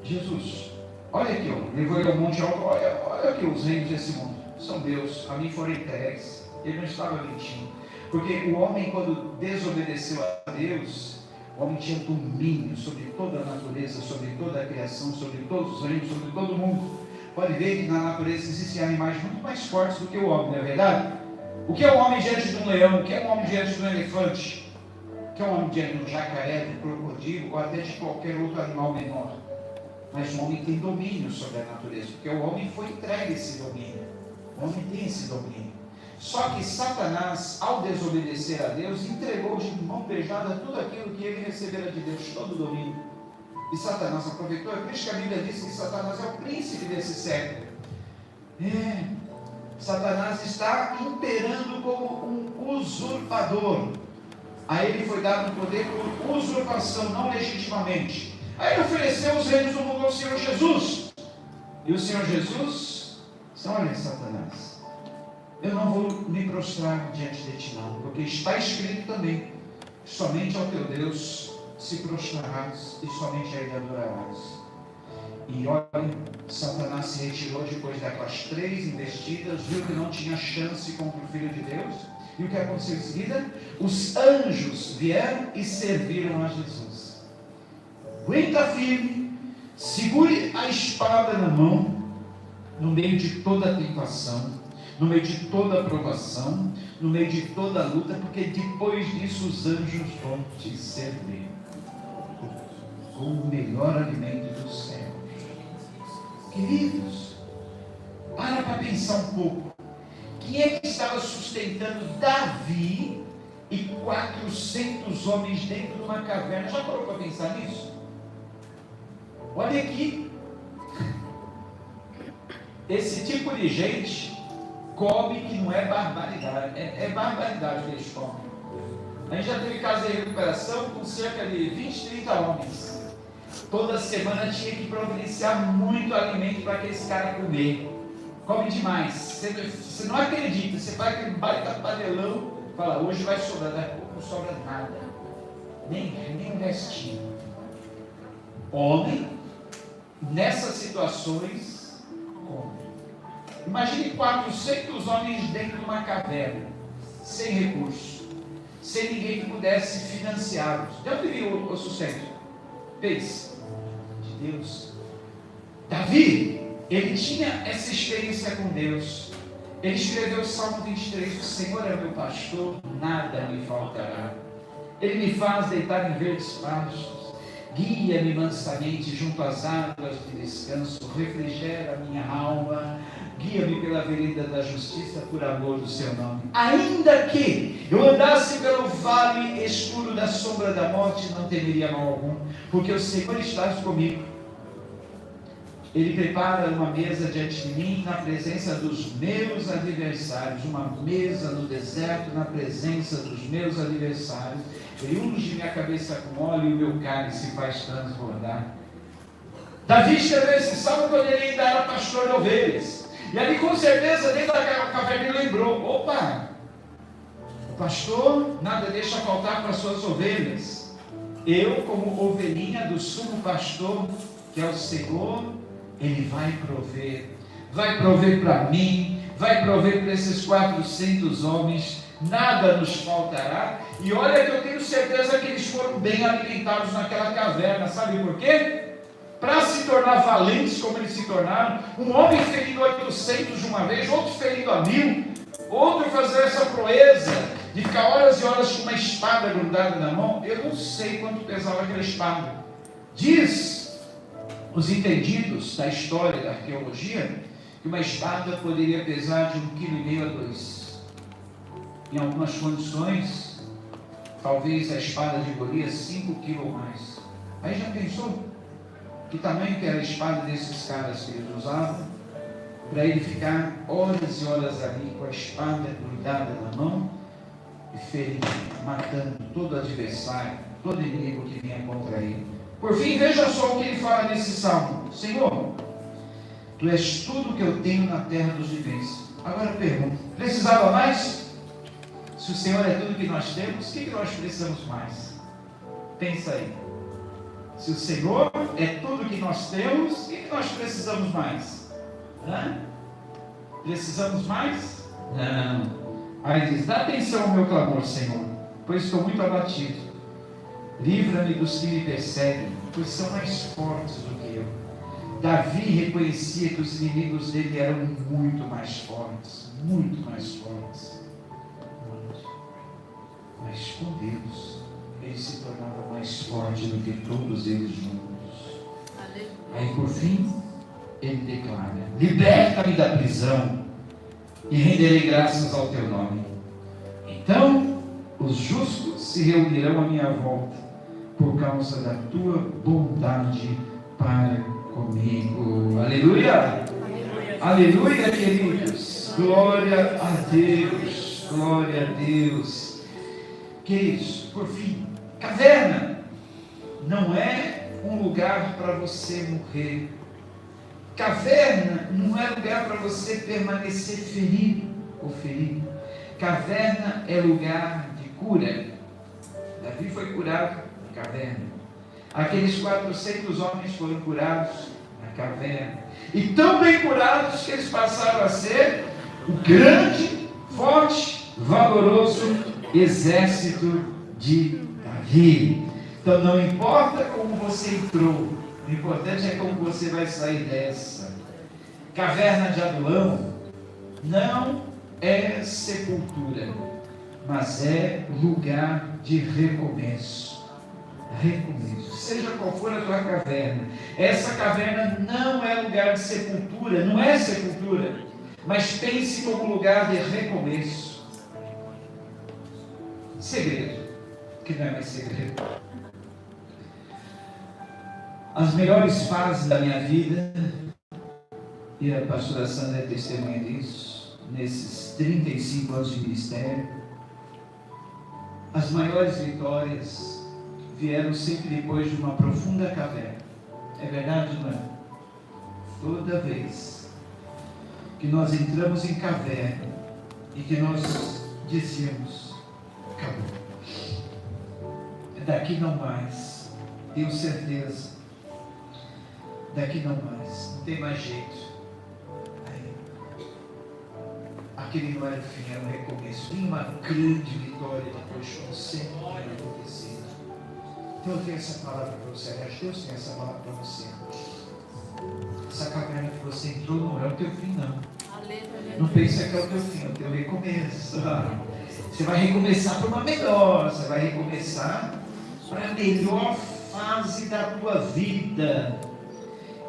Jesus, olha aqui, ó, levou ele ao monte alto, olha aqui os reinos desse mundo, são Deus, a mim foram entregues. Ele não estava mentindo, porque o homem, quando desobedeceu a Deus, o homem tinha domínio sobre toda a natureza, sobre toda a criação, sobre todos os reinos, sobre todo o mundo. Pode ver que na natureza existem animais muito mais fortes do que o homem, não é verdade? O que é um homem diante de um leão? O que é um homem diante de um elefante? O que é um homem diante de um jacaré, de um crocodilo, ou até de qualquer outro animal menor? Mas o homem tem domínio sobre a natureza, porque o homem foi entregue esse domínio. O homem tem esse domínio. Só que Satanás, ao desobedecer a Deus, entregou de mão beijada tudo aquilo que ele recebera de Deus, todo o domínio. E Satanás aproveitou. É por isso que a Bíblia diz que Satanás é o príncipe desse século. Satanás está imperando como um usurpador. A ele foi dado o poder por usurpação, não legitimamente. Aí ele ofereceu os reinos do mundo ao Senhor Jesus. E o Senhor Jesus disse: olha, Satanás, eu não vou me prostrar diante de ti não, porque está escrito também, somente ao teu Deus se prostrarás e somente a ele adorarás. E olha, Satanás se retirou depois daquelas 3 investidas, viu que não tinha chance contra o Filho de Deus. E o que aconteceu em seguida? Os anjos vieram e serviram a Jesus. Aguenta firme, segure a espada na mão, no meio de toda a tentação, no meio de toda a provação, no meio de toda a luta, porque depois disso os anjos vão te servir com o melhor alimento do céu. Queridos, para pensar um pouco. Quem é que estava sustentando Davi e 400 homens dentro de uma caverna? Já parou para pensar nisso? Olha aqui. Esse tipo de gente come que não é barbaridade. É barbaridade que eles comem. A gente já teve casa de recuperação com cerca de 20, 30 homens. Toda semana tinha que providenciar muito alimento para aqueles caras comer. Come demais. Você não acredita. Você faz aquele baita panelão, fala, hoje vai sobrar. Daqui a pouco não sobra nada. Nem um restinho. Homem, nessas situações, come. Imagine 400 homens dentro de uma caverna, sem recursos, sem ninguém que pudesse financiá-los. De onde viu o sustento? Pense, de Deus. Davi, ele tinha essa experiência com Deus. Ele escreveu o Salmo 23, o Senhor é meu pastor, nada me faltará. Ele me faz deitar em verdes pastos, guia-me mansamente junto às águas de descanso, refrigera a minha alma, guia-me pela vereda da justiça por amor do seu nome. Ainda que eu andasse pelo vale escuro da sombra da morte, não temeria mal algum, porque o Senhor está comigo. Ele prepara uma mesa diante de mim na presença dos meus adversários, uma mesa no deserto na presença dos meus adversários. Ele unge minha cabeça com óleo e o meu cálice faz transbordar. Davi escreveu esse salmo quando ele ainda era pastor de ovelhas. E ali com certeza dentro daquela caverna ele lembrou, opa, o pastor nada deixa faltar para as suas ovelhas. Eu, como ovelhinha do sumo pastor, que é o Senhor, ele vai prover para mim, vai prover para esses 400 homens, nada nos faltará. E olha que eu tenho certeza que eles foram bem alimentados naquela caverna, sabe por quê? Para se tornar valentes como eles se tornaram, um homem ferindo 800 de uma vez, outro ferindo a 1000, outro fazer essa proeza de ficar horas e horas com uma espada grudada na mão. Eu não sei quanto pesava aquela espada. Diz os entendidos da história, da arqueologia, que uma espada poderia pesar de 1,5 kg a 2. Em algumas condições, talvez a espada de Golias 5 kg ou mais. Aí já pensou? Que tamanho que era a espada desses caras que eles usavam? Para ele ficar horas e horas ali com a espada grudada na mão e ferindo, matando todo adversário, todo inimigo que vinha contra ele. Por fim, veja só o que ele fala nesse salmo: Senhor, Tu és tudo que eu tenho na terra dos viventes. Agora pergunta: precisava mais? Se o Senhor é tudo que nós temos, o que nós precisamos mais? Pensa aí. Se o Senhor é tudo que nós temos, o que nós precisamos mais? Precisamos mais? Não. Aí diz: dá atenção ao meu clamor, Senhor, pois estou muito abatido. Livra-me dos que me perseguem, pois são mais fortes do que eu. Davi reconhecia que os inimigos dele eram muito mais fortes, muito mais fortes. Mas com Deus, ele se tornava mais forte do que todos eles juntos. Aí por fim, ele declara: liberta-me da prisão e renderei graças ao teu nome. Então os justos se reunirão à minha volta por causa da tua bondade para comigo. Aleluia! Aleluia, queridos! Glória a Deus! Glória a Deus! Que isso? Por fim, caverna não é um lugar para você morrer. Caverna não é lugar para você permanecer ferido ou ferido. Caverna é lugar de cura. Davi foi curado na caverna. Aqueles 400 homens foram curados na caverna. E tão bem curados que eles passaram a ser o grande, forte, valoroso exército de Davi. Então não importa como você entrou, o importante é como você vai sair dessa. Caverna de Adulão não é sepultura, mas é lugar de recomeço. Recomeço. Seja qual for a tua caverna, essa caverna não é lugar de sepultura, não é sepultura, mas pense como lugar de recomeço. Segredo, que não é mais segredo. As melhores fases da minha vida, e a pastora Sandra é testemunha disso, nesses 35 anos de ministério, as maiores vitórias vieram sempre depois de uma profunda caverna. É verdade, não é? Toda vez que nós entramos em caverna e que nós dizíamos: acabou, daqui não mais, tenho certeza, daqui não mais, não tem mais jeito. Aí, aquele não era o fim, era um recomeço. Tinha uma grande vitória depois, como sempre tinha acontecido. Então eu tenho essa palavra para você, aliás, Deus tem essa palavra para você. Essa caverna que você entrou não é o teu fim, não. Não pense que é o teu fim, é o teu recomeço. Você vai recomeçar para uma melhor, você vai recomeçar para a melhor fase da tua vida.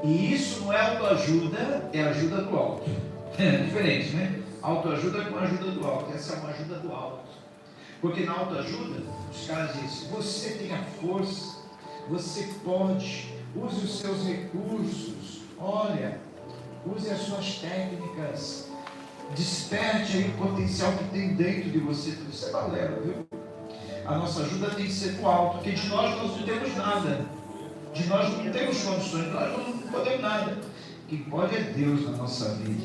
E isso não é autoajuda, é ajuda do alto. É diferente, né? Autoajuda com ajuda do alto. Essa é uma ajuda do alto. Porque na autoajuda, os caras dizem: você tem a força, você pode, use os seus recursos, olha, use as suas técnicas, desperte aí o potencial que tem dentro de você. Tudo isso é balela, viu? A nossa ajuda tem que ser do alto, porque de nós não temos nada. De nós não temos condições, nós não podemos nada. Quem pode é Deus na nossa vida.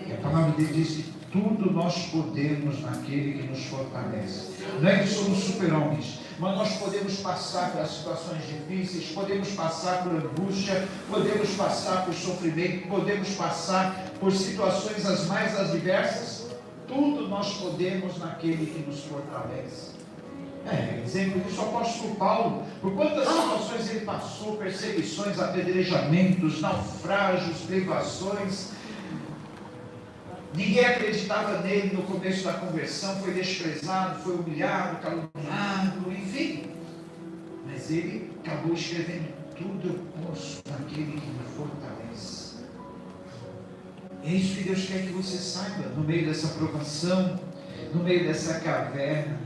E a palavra dele diz que tudo nós podemos naquele que nos fortalece. Não é que somos super-homens, mas nós podemos passar pelas situações difíceis, podemos passar por angústia, podemos passar por sofrimento, podemos passar por situações as mais adversas. Tudo nós podemos naquele que nos fortalece. Exemplo disso, o apóstolo Paulo, por quantas situações ele passou, perseguições, apedrejamentos, naufrágios, privações. Ninguém acreditava nele no começo da conversão, foi desprezado, foi humilhado, caluniado, enfim. Mas ele acabou escrevendo: tudo eu posso naquele que me fortalece. É isso que Deus quer que você saiba, no meio dessa provação, no meio dessa caverna.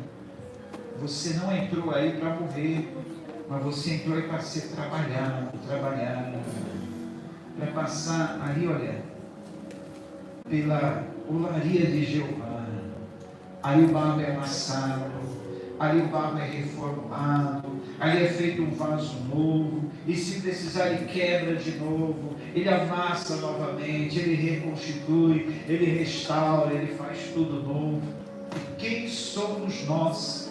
Você não entrou aí para morrer, mas você entrou aí para ser trabalhado, para passar ali, olha, pela olaria de Jeová. Aí o barro é amassado, ali o barro é reformado, ali é feito um vaso novo, e se precisar ele quebra de novo, ele amassa novamente, ele reconstitui, ele restaura, ele faz tudo novo. E quem somos nós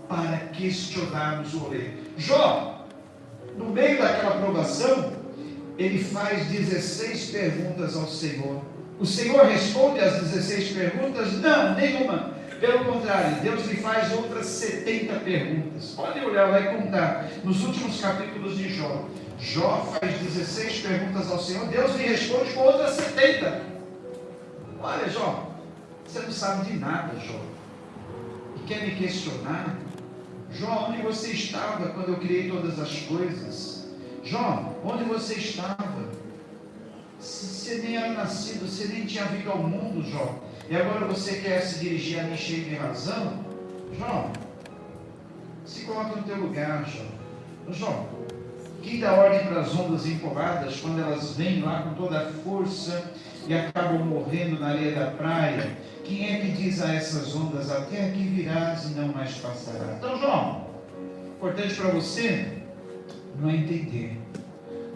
para questionarmos o rei? Jó, no meio daquela provação, ele faz 16 perguntas ao Senhor. O Senhor responde às 16 perguntas? Não, nenhuma. Pelo contrário, Deus lhe faz outras 70 perguntas. Pode olhar lá e contar. Nos últimos capítulos de Jó, Jó faz 16 perguntas ao Senhor, Deus lhe responde com outras 70. Olha, Jó, você não sabe de nada, Jó. E quer me questionar? Jó, onde você estava quando eu criei todas as coisas? Jó, onde você estava? Você nem era nascido, você nem tinha vindo ao mundo, Jó. E agora você quer se dirigir a mim cheio de razão? Jó, se coloca no teu lugar, Jó. Jó, quem dá ordem para as ondas empurradas quando elas vêm lá com toda a força e acabam morrendo na areia da praia? Quem é que diz a essas ondas, até aqui virás e não mais passarás? Então, Jó, importante para você não é entender,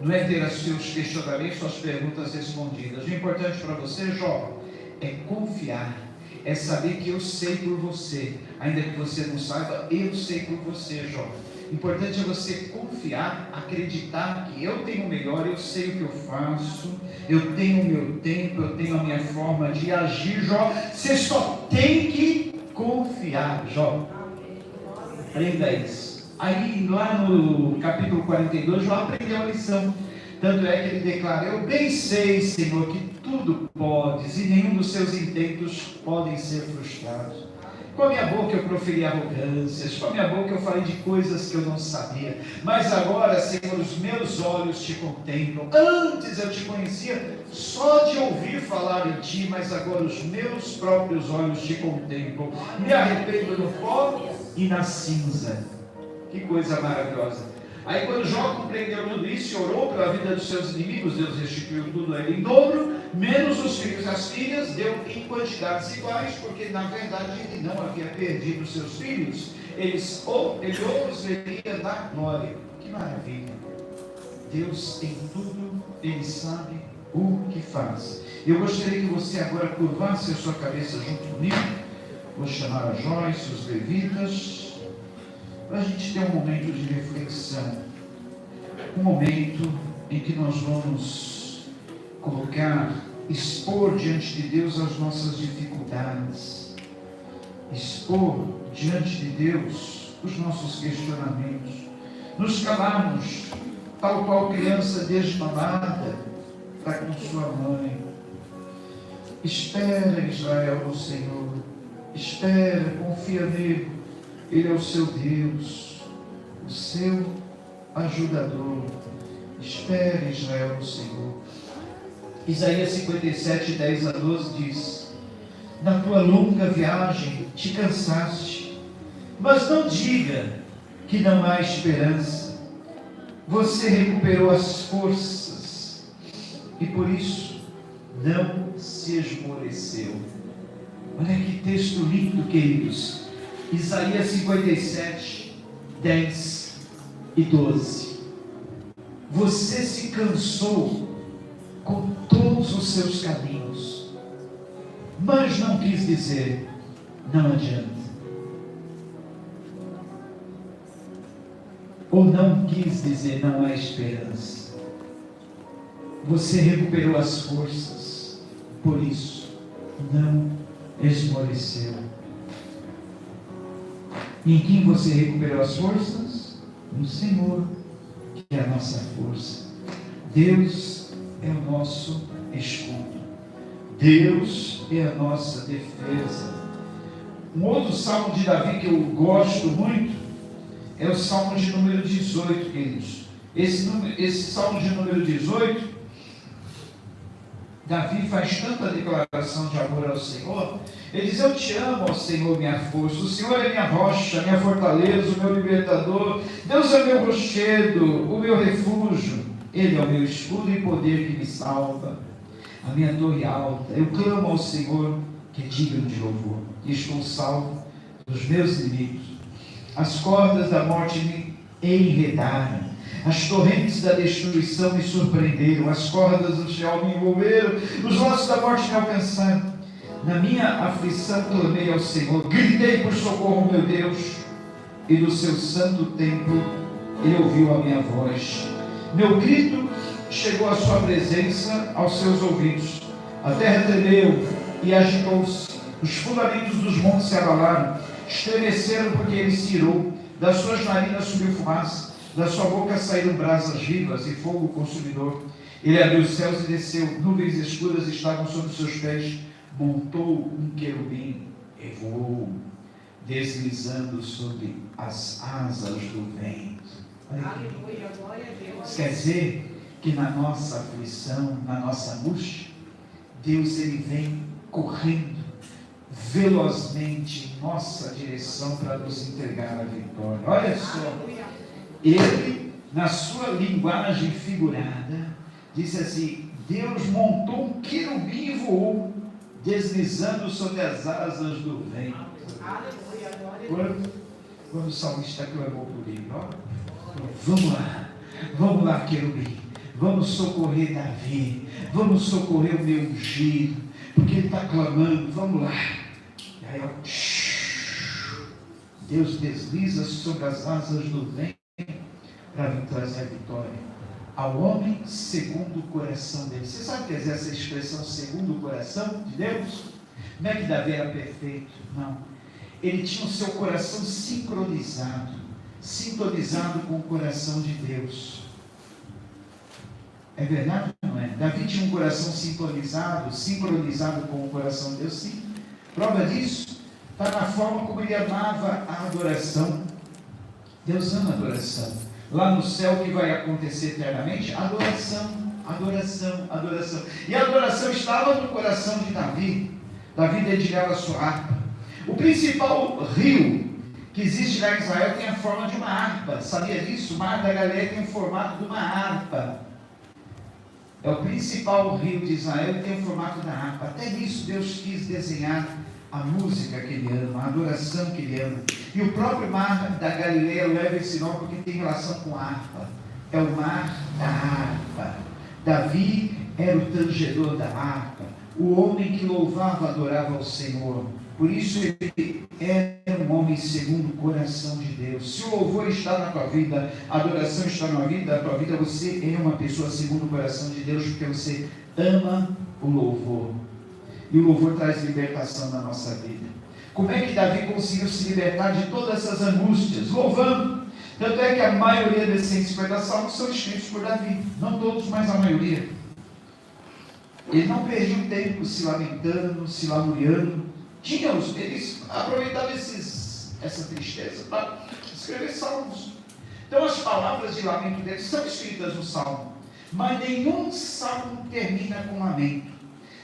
não é ter os seus questionamentos, suas perguntas respondidas. O importante para você, Jó, é confiar, é saber que eu sei por você, ainda que você não saiba, eu sei por você, Jó. Importante é você confiar, acreditar que eu tenho o melhor, eu sei o que eu faço, eu tenho o meu tempo, eu tenho a minha forma de agir, Jó. Você só tem que confiar, Jó. Aprenda isso. Aí lá no capítulo 42, Jó aprendeu a lição. Tanto é que ele declara: eu bem sei, Senhor, que tudo podes e nenhum dos seus intentos podem ser frustrados. Com a minha boca eu proferi arrogâncias, com a minha boca eu falei de coisas que eu não sabia, mas agora, Senhor, os meus olhos te contemplam. Antes eu te conhecia só de ouvir falar em ti, mas agora os meus próprios olhos te contemplam. Me arrependo no pó e na cinza. Que coisa maravilhosa. Aí quando Jó compreendeu tudo isso e orou pela vida dos seus inimigos, Deus restituiu tudo a ele em dobro, menos os filhos e as filhas, deu em quantidades iguais, porque na verdade ele não havia perdido os seus filhos, ele os veria na glória. Que maravilha! Deus tem tudo, Ele sabe o que faz. Eu gostaria que você agora curvasse a sua cabeça junto comigo. Vou chamar a Joyce, os levitas, para a gente ter um momento de reflexão, um momento em que nós vamos colocar, expor diante de Deus as nossas dificuldades, expor diante de Deus os nossos questionamentos, nos calarmos, tal qual criança desmamada está com sua mãe. Espera, Israel, no Senhor, espera, confia nele. Ele é o seu Deus, o seu ajudador. Espere, Israel, no Senhor. Isaías 57, 10 a 12 diz: na tua longa viagem te cansaste, mas não diga que não há esperança. Você recuperou as forças e por isso não se esmoreceu. Olha que texto lindo, queridos. Isaías 57, 10 e 12. Você se cansou com todos os seus caminhos, mas não quis dizer, não adianta. Ou não quis dizer, não há esperança. Você recuperou as forças, por isso não esmoreceu. E em quem você recuperou as forças? No Senhor, que é a nossa força. Deus é o nosso escudo. Deus é a nossa defesa. Um outro salmo de Davi que eu gosto muito é o salmo de número 18, queridos. Esse salmo de número 18, Davi faz tanta declaração de amor ao Senhor. Ele diz: eu te amo, ó Senhor, minha força. O Senhor é minha rocha, minha fortaleza, o meu libertador. Deus é meu rochedo, o meu refúgio. Ele é o meu escudo e poder que me salva, a minha torre alta. Eu clamo ao Senhor, que é digno de louvor, e estou salvo dos meus inimigos. As cordas da morte me enredaram. As torrentes da destruição me surpreenderam. As cordas do Sheol me envolveram. Os laços da morte me alcançaram. Na minha aflição clamei ao Senhor. Gritei por socorro, meu Deus. E do seu santo templo Ele ouviu a minha voz. Meu grito chegou à sua presença, aos seus ouvidos. A terra tremeu e agitou-se. Os fundamentos dos montes se abalaram. Estremeceram porque Ele se irou. Das suas narinas subiu fumaça. Da sua boca saíram brasas vivas e fogo consumidor. Ele abriu os céus e desceu. Nuvens escuras estavam sobre seus pés. Montou um querubim e voou, deslizando sobre as asas do vento. Aleluia, glória a Deus. Isso quer dizer que na nossa aflição, na nossa angústia, Deus ele vem correndo velozmente em nossa direção para nos entregar a vitória. Olha só, ele, na sua linguagem figurada, disse assim: Deus montou um querubim e voou, deslizando sobre as asas do vento. Aleluia, glória a Deus. Quando o salmista clamou por ele, ó, vamos lá, querubim, vamos socorrer Davi, vamos socorrer o meu ungido, porque ele está clamando, vamos lá. E aí, ó, Deus desliza sobre as asas do vento para vir trazer a vitória ao homem segundo o coração dele. Você sabe o que é essa expressão segundo o coração de Deus? Não é que Davi era perfeito, não. Ele tinha o seu coração sintonizado com o coração de Deus. É verdade ou não é? Davi tinha um coração sincronizado com o coração de Deus, sim. Prova disso está na forma como ele amava a adoração. Deus ama a adoração. Lá no céu, o que vai acontecer eternamente? Adoração. E a adoração estava no coração de Davi. Davi dedilhava a sua harpa. O principal rio que existe lá em Israel tem a forma de uma harpa. Sabia disso? O Mar da Galileia tem o formato de uma harpa. É o principal rio de Israel e tem o formato da harpa. Até nisso Deus quis desenhar a música que Ele ama, a adoração que Ele ama. E o próprio Mar da Galileia leva esse nome porque tem relação com a harpa. É o Mar da harpa. Davi era o tangedor da harpa, o homem que louvava e adorava ao Senhor. Por isso ele era um homem segundo o coração de Deus. Se o louvor está na tua vida, a adoração está na tua vida, você é uma pessoa segundo o coração de Deus, porque você ama o louvor. E o louvor traz libertação na nossa vida. Como é que Davi conseguiu se libertar de todas essas angústias? Louvando. Tanto é que a maioria desses 150 salmos são escritos por Davi. Não todos, mas a maioria. Ele não perdia tempo se lamentando, se lamuriando. Eles aproveitavam essa tristeza para escrever salmos. Então as palavras de lamento deles são escritas no salmo. Mas nenhum salmo termina com lamento.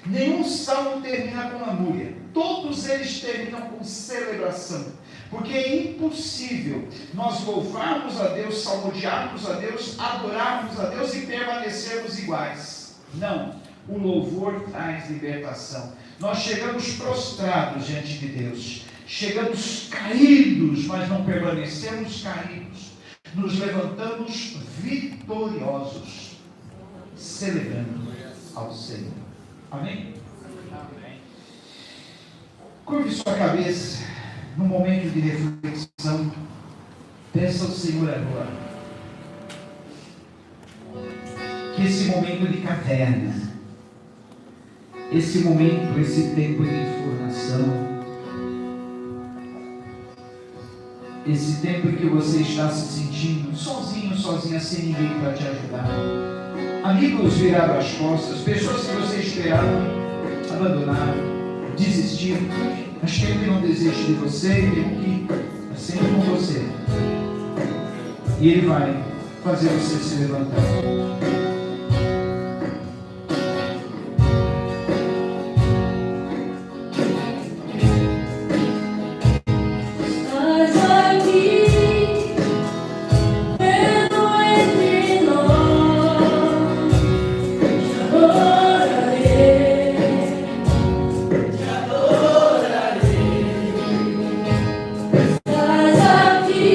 Nenhum salmo termina com lamúria. Todos eles terminam com celebração. Porque é impossível nós louvarmos a Deus, salmodiarmos a Deus, adorarmos a Deus e permanecermos iguais. Não. O louvor traz libertação. Nós chegamos prostrados diante de Deus. Chegamos caídos, mas não permanecemos caídos. Nos levantamos vitoriosos, celebrando ao Senhor. Amém? Curve sua cabeça num momento de reflexão. Peça ao Senhor agora que esse momento de caverna, esse momento, esse tempo de informação, esse tempo em que você está se sentindo sozinho, sozinha, sem ninguém para te ajudar, amigos viraram as costas, pessoas que você esperava abandonaram, desistiram, mas tem um que não desiste de você e tem um que é sempre com você, e Ele vai fazer você se levantar. Estás aqui.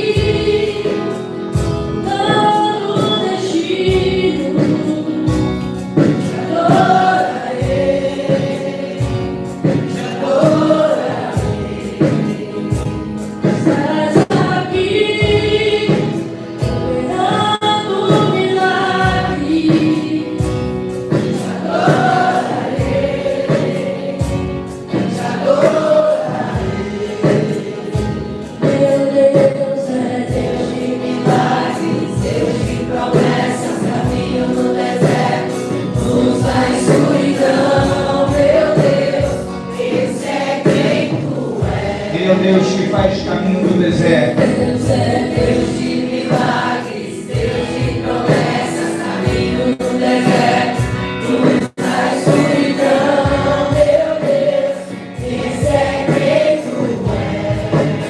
Deus que faz caminho no deserto. Deus é Deus de milagres, Deus de promessas, caminho no deserto, luz na escuridão, meu Deus, esse é quem tu és.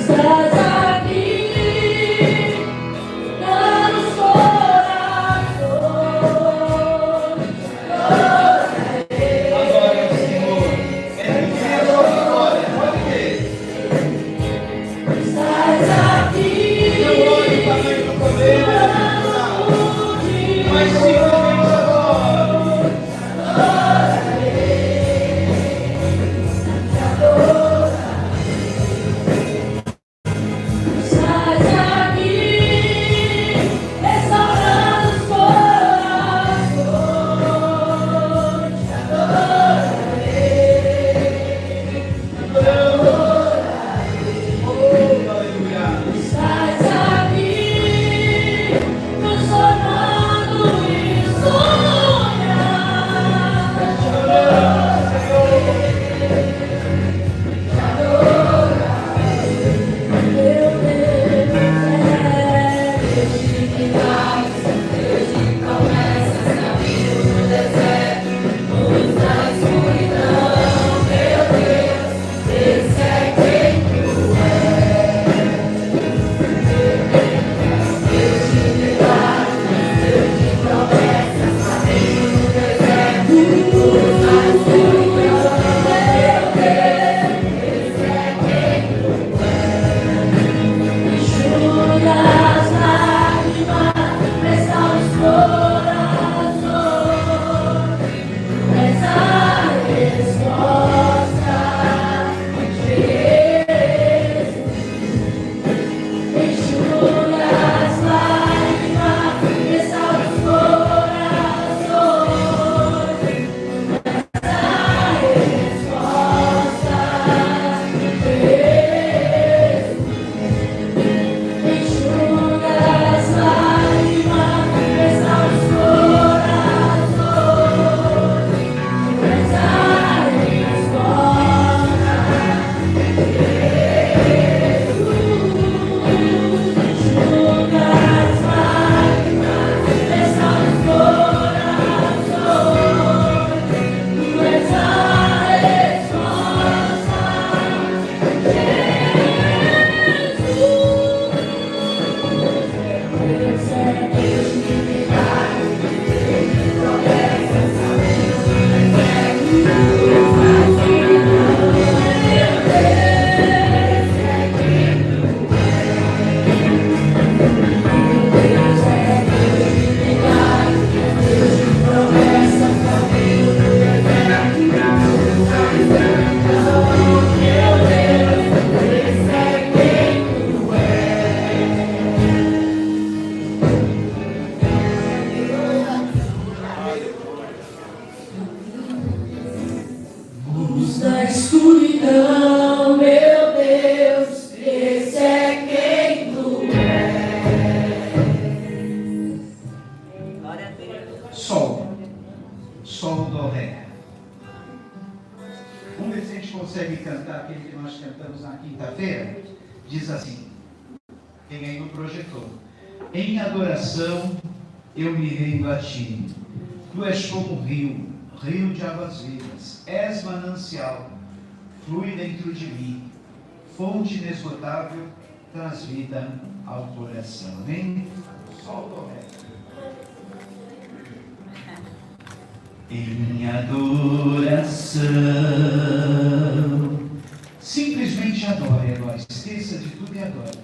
Estás aqui, nos corações, Adora o Senhor. É viver a vitória. Pode ver. estás aqui, Não olhe o tamanho do problema, mas simplesmente adora. estás aqui, restaurando os corações, Aleluia. estás aqui, nos tornando insondáveis. Meu Deus é Deus de milagres, Deus de promessas, caminho no deserto, luz na escuridão. Meu Deus, esse é quem tu és. Deus de milagres, Deus de promessas, caminho no deserto, luz na escuridão. Meu Deus, esse é quem tu és. Enxuga as lágrimas, restaura os corações, és a resposta de Jesus. Enxuga as lágrimas, restaura os corações, és a resposta de Jesus. Enxuga as lágrimas, restaura os corações, és a resposta de Jesus. Enxuga as lágrimas, restaura os corações, és a resposta de Jesus. Deus é Deus de milagres, Deus de promessas, caminho no deserto, luz na escuridão. Meu Deus é quem tu és. Deus é Deus de milagres, Deus de promessas, caminho no deserto, luz na escuridão. Meu Deus, esse é quem tu luz na escuridão, meu Deus, esse é quem tu és. Sol. Sol do Ré. Vamos ver se a gente consegue cantar aquele que nós cantamos na quinta-feira. Diz assim. Tem aí no projetor. Em adoração eu me rendo a ti. Tu és como rio, rio de águas vivas. És manancial, flui dentro de mim. Fonte inesgotável, traz vida ao coração. Amém? Sol do Ré. Em adoração, simplesmente adore agora, esqueça de tudo e adore.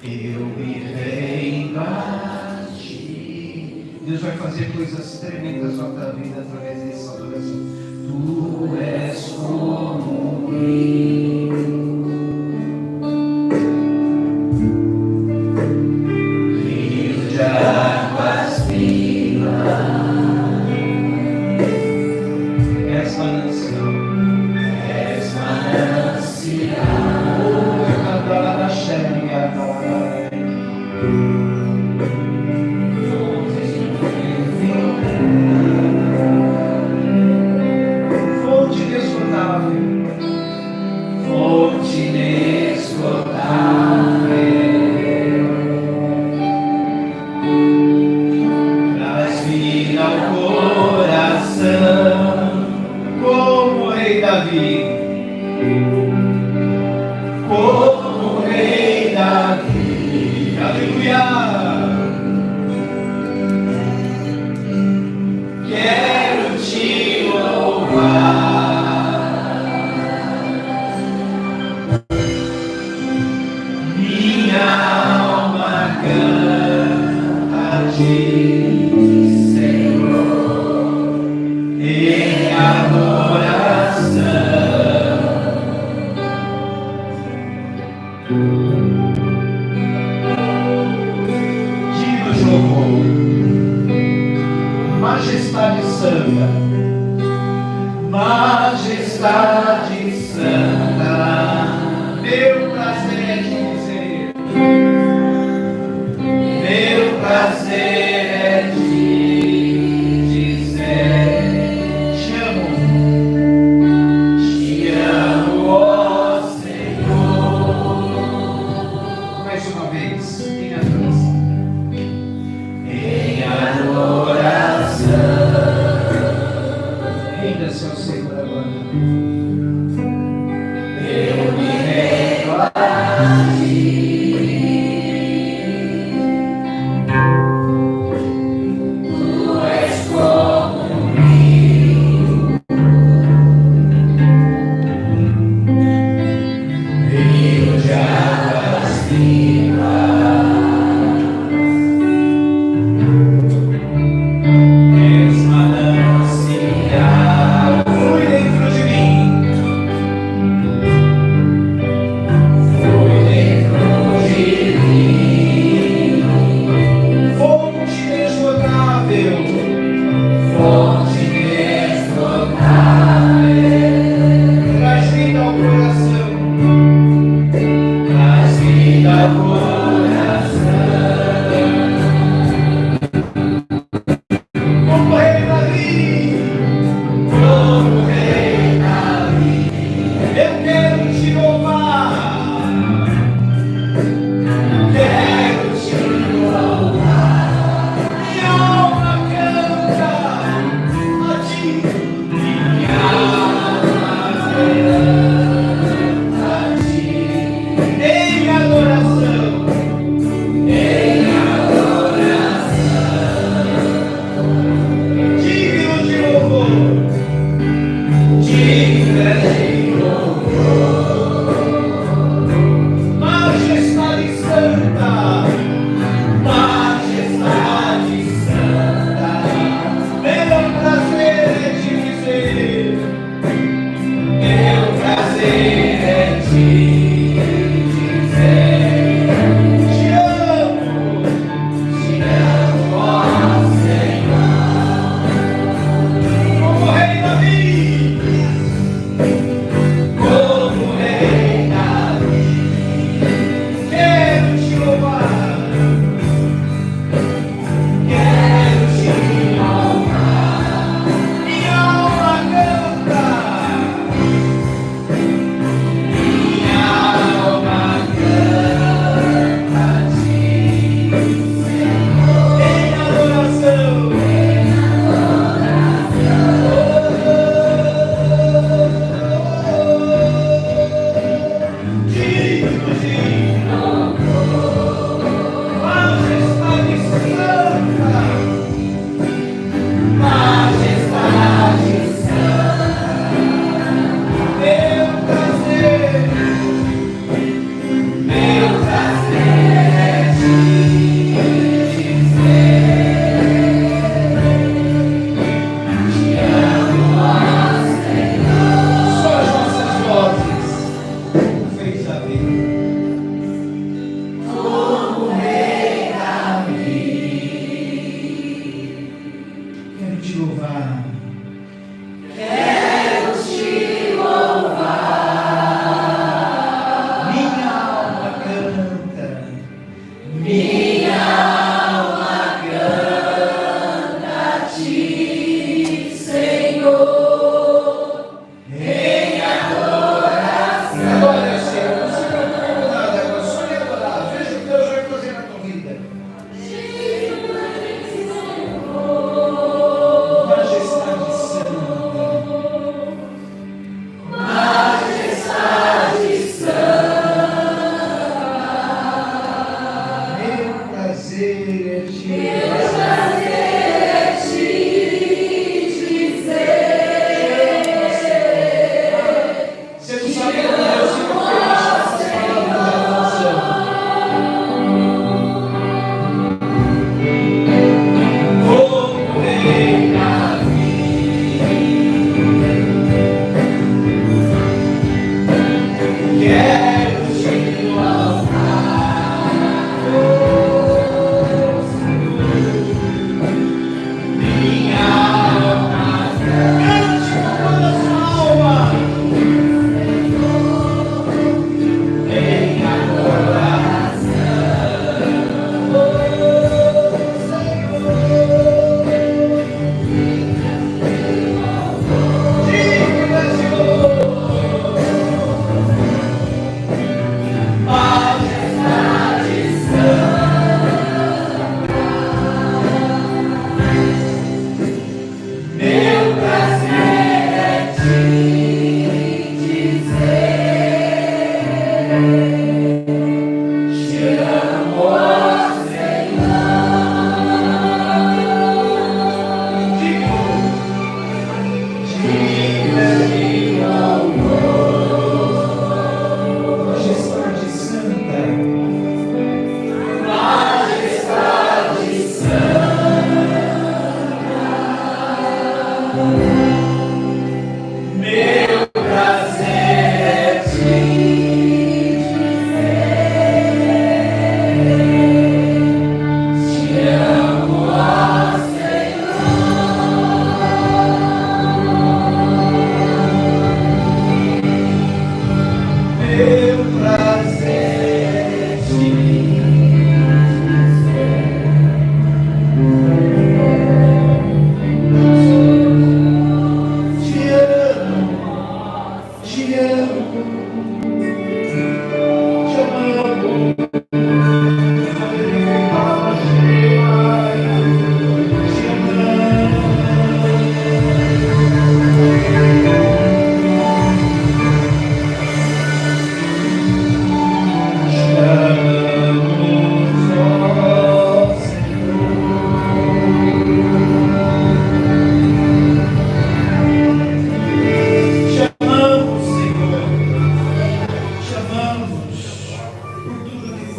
Eu me rendo a ti. Deus vai fazer coisas tremendas na tua vida através dessa adoração. Tu és como um rio. como Rei Davi. Aleluia. Quero te louvar, minha alma canta a ti, Senhor, em adoração. Diga de louvor. Majestade Santa, Majestade Santa, meu prazer é te dizer, meu prazer é te dizer, te amo, ó Senhor. Mais uma vez, em adoração. Em adoração. Renda-se ao Senhor agora.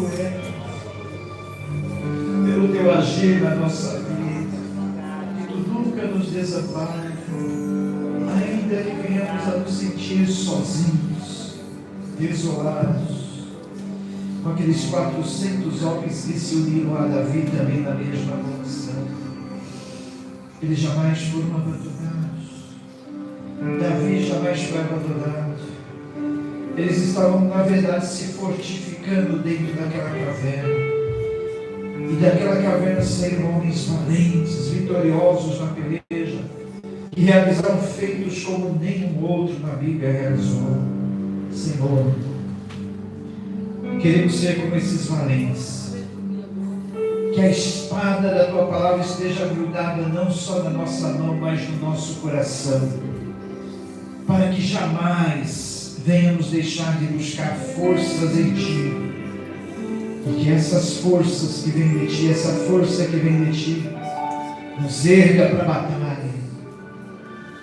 Ele, pelo teu agir na nossa vida, que tu nunca nos desampare, ainda que venhamos a nos sentir sozinhos, desolados, com aqueles 400 homens que se uniram a Davi também na mesma condição. Eles jamais foram abandonados. Davi jamais foi abandonado. Eles estavam, na verdade, se fortificando dentro daquela caverna. E daquela caverna saíram homens valentes, vitoriosos na peleja, que realizaram feitos como nenhum outro na Bíblia realizou. Senhor, queremos ser como esses valentes. Que a espada da Tua palavra esteja grudada não só na nossa mão, mas no nosso coração. Para que jamais venhamos deixar de buscar forças em Ti. E que essas forças que vêm de Ti, essa força que vem de Ti, nos erga para a batalha.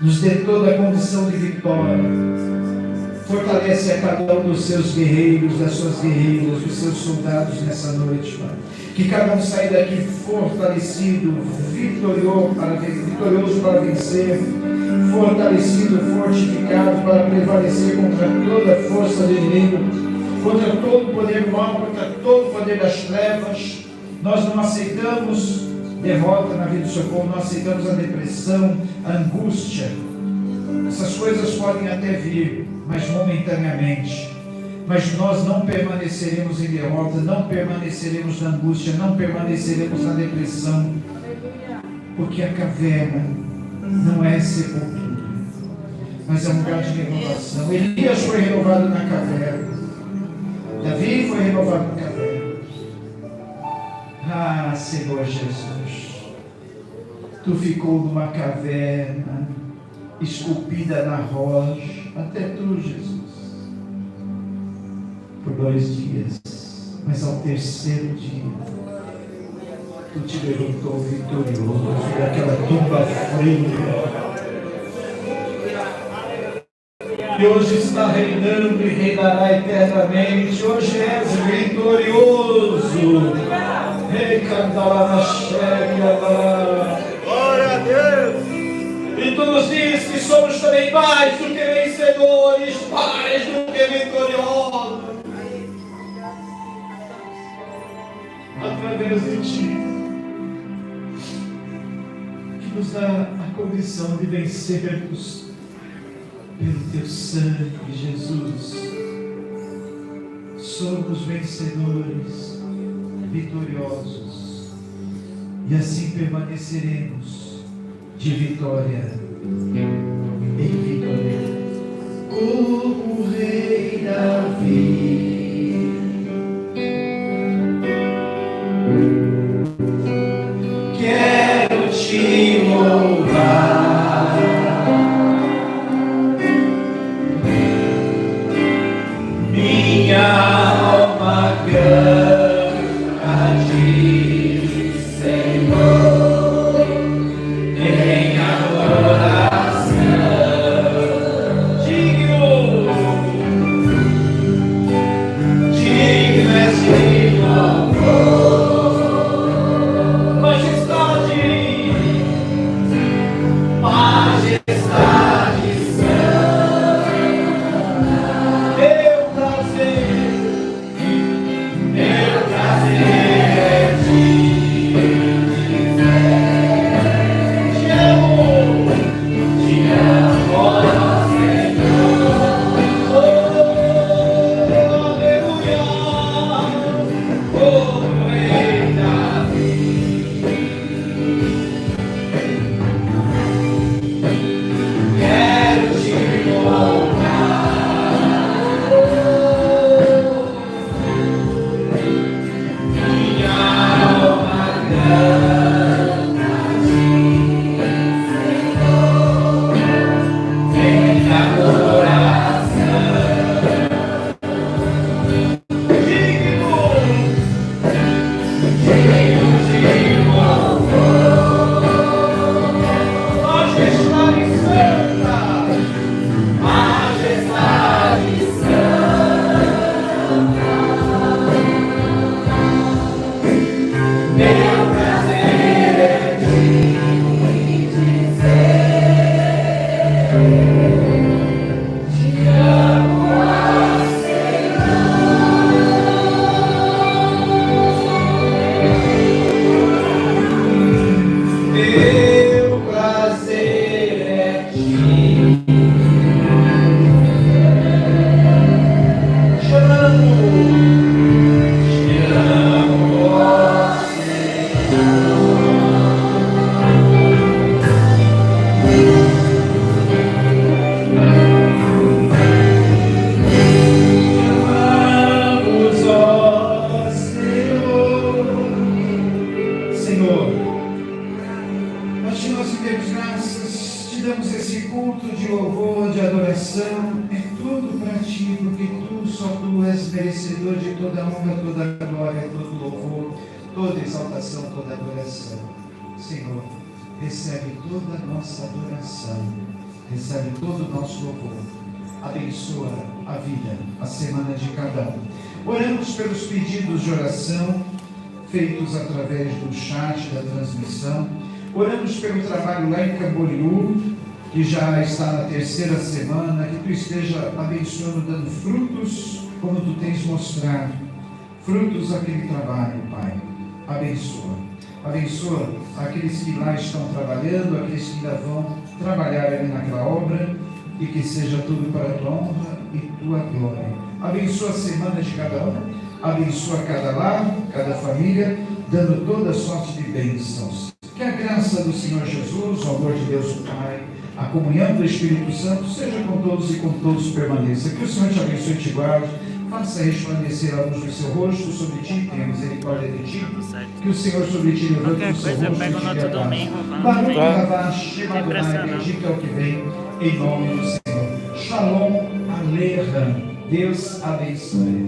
Nos dê toda a condição de vitória. Fortalece a cada um dos seus guerreiros, das suas guerreiras, dos seus soldados nessa noite, Pai. Que cada um saia daqui fortalecido, vitorioso para vencer, fortalecido, fortificado para prevalecer contra toda a força do inimigo, contra todo o poder do mal, contra todo o poder das trevas. Nós não aceitamos derrota na vida do Socorro, não aceitamos a depressão, a angústia. Essas coisas podem até vir, mas momentaneamente. Mas nós não permaneceremos em derrota, não permaneceremos na angústia, não permaneceremos na depressão, porque a caverna não é sepultura, mas é um lugar de renovação. Elias foi renovado na caverna, Davi foi renovado na caverna. Ah, Senhor Jesus, Tu ficou numa caverna esculpida na rocha, até Tu, Jesus, por 2 dias, mas ao terceiro dia Tu te levantou vitorioso daquela tumba fria, e hoje está reinando e reinará eternamente. Hoje és vitorioso. Glória a Deus. E Tu nos diz que somos também mais do que vencedores, mais do que vitoriosos, através de Ti, que nos dá a condição de vencermos pelo Teu sangue, Jesus. Somos vencedores, vitoriosos, e assim permaneceremos de vitória em vitória, como o rei Davi. Quero Te louvar, minha alma canta a Ti, Senhor, em adoração. Digno toda honra, toda glória, todo louvor, toda exaltação, toda adoração. Senhor, recebe toda a nossa adoração, recebe todo o nosso louvor. Abençoa a vida, a semana de cada um. Oramos pelos pedidos de oração feitos através do chat da transmissão. Oramos pelo trabalho lá em Camboriú, que já está na terceira semana, que tu esteja abençoando, dando frutos, como tu tens mostrado, frutos daquele trabalho, Pai. Abençoa. Abençoa aqueles que lá estão trabalhando, aqueles que ainda vão trabalhar ali naquela obra, e que seja tudo para a tua honra e tua glória. Abençoa a semana de cada um, abençoa cada lar, cada família, dando toda sorte de bênçãos. Que a graça do Senhor Jesus, o amor de Deus o Pai, a comunhão do Espírito Santo seja com todos e com todos permaneça. Que o Senhor te abençoe e te guarde, faça resplandecer a luz do seu rosto sobre ti, tenha misericórdia de ti. Que o Senhor sobre ti levante o seu rosto e te dê a paz. Baruch Rabá, Shema Adonai, bendito é o que vem, em nome do Senhor. Shalom Aleichem. Deus abençoe.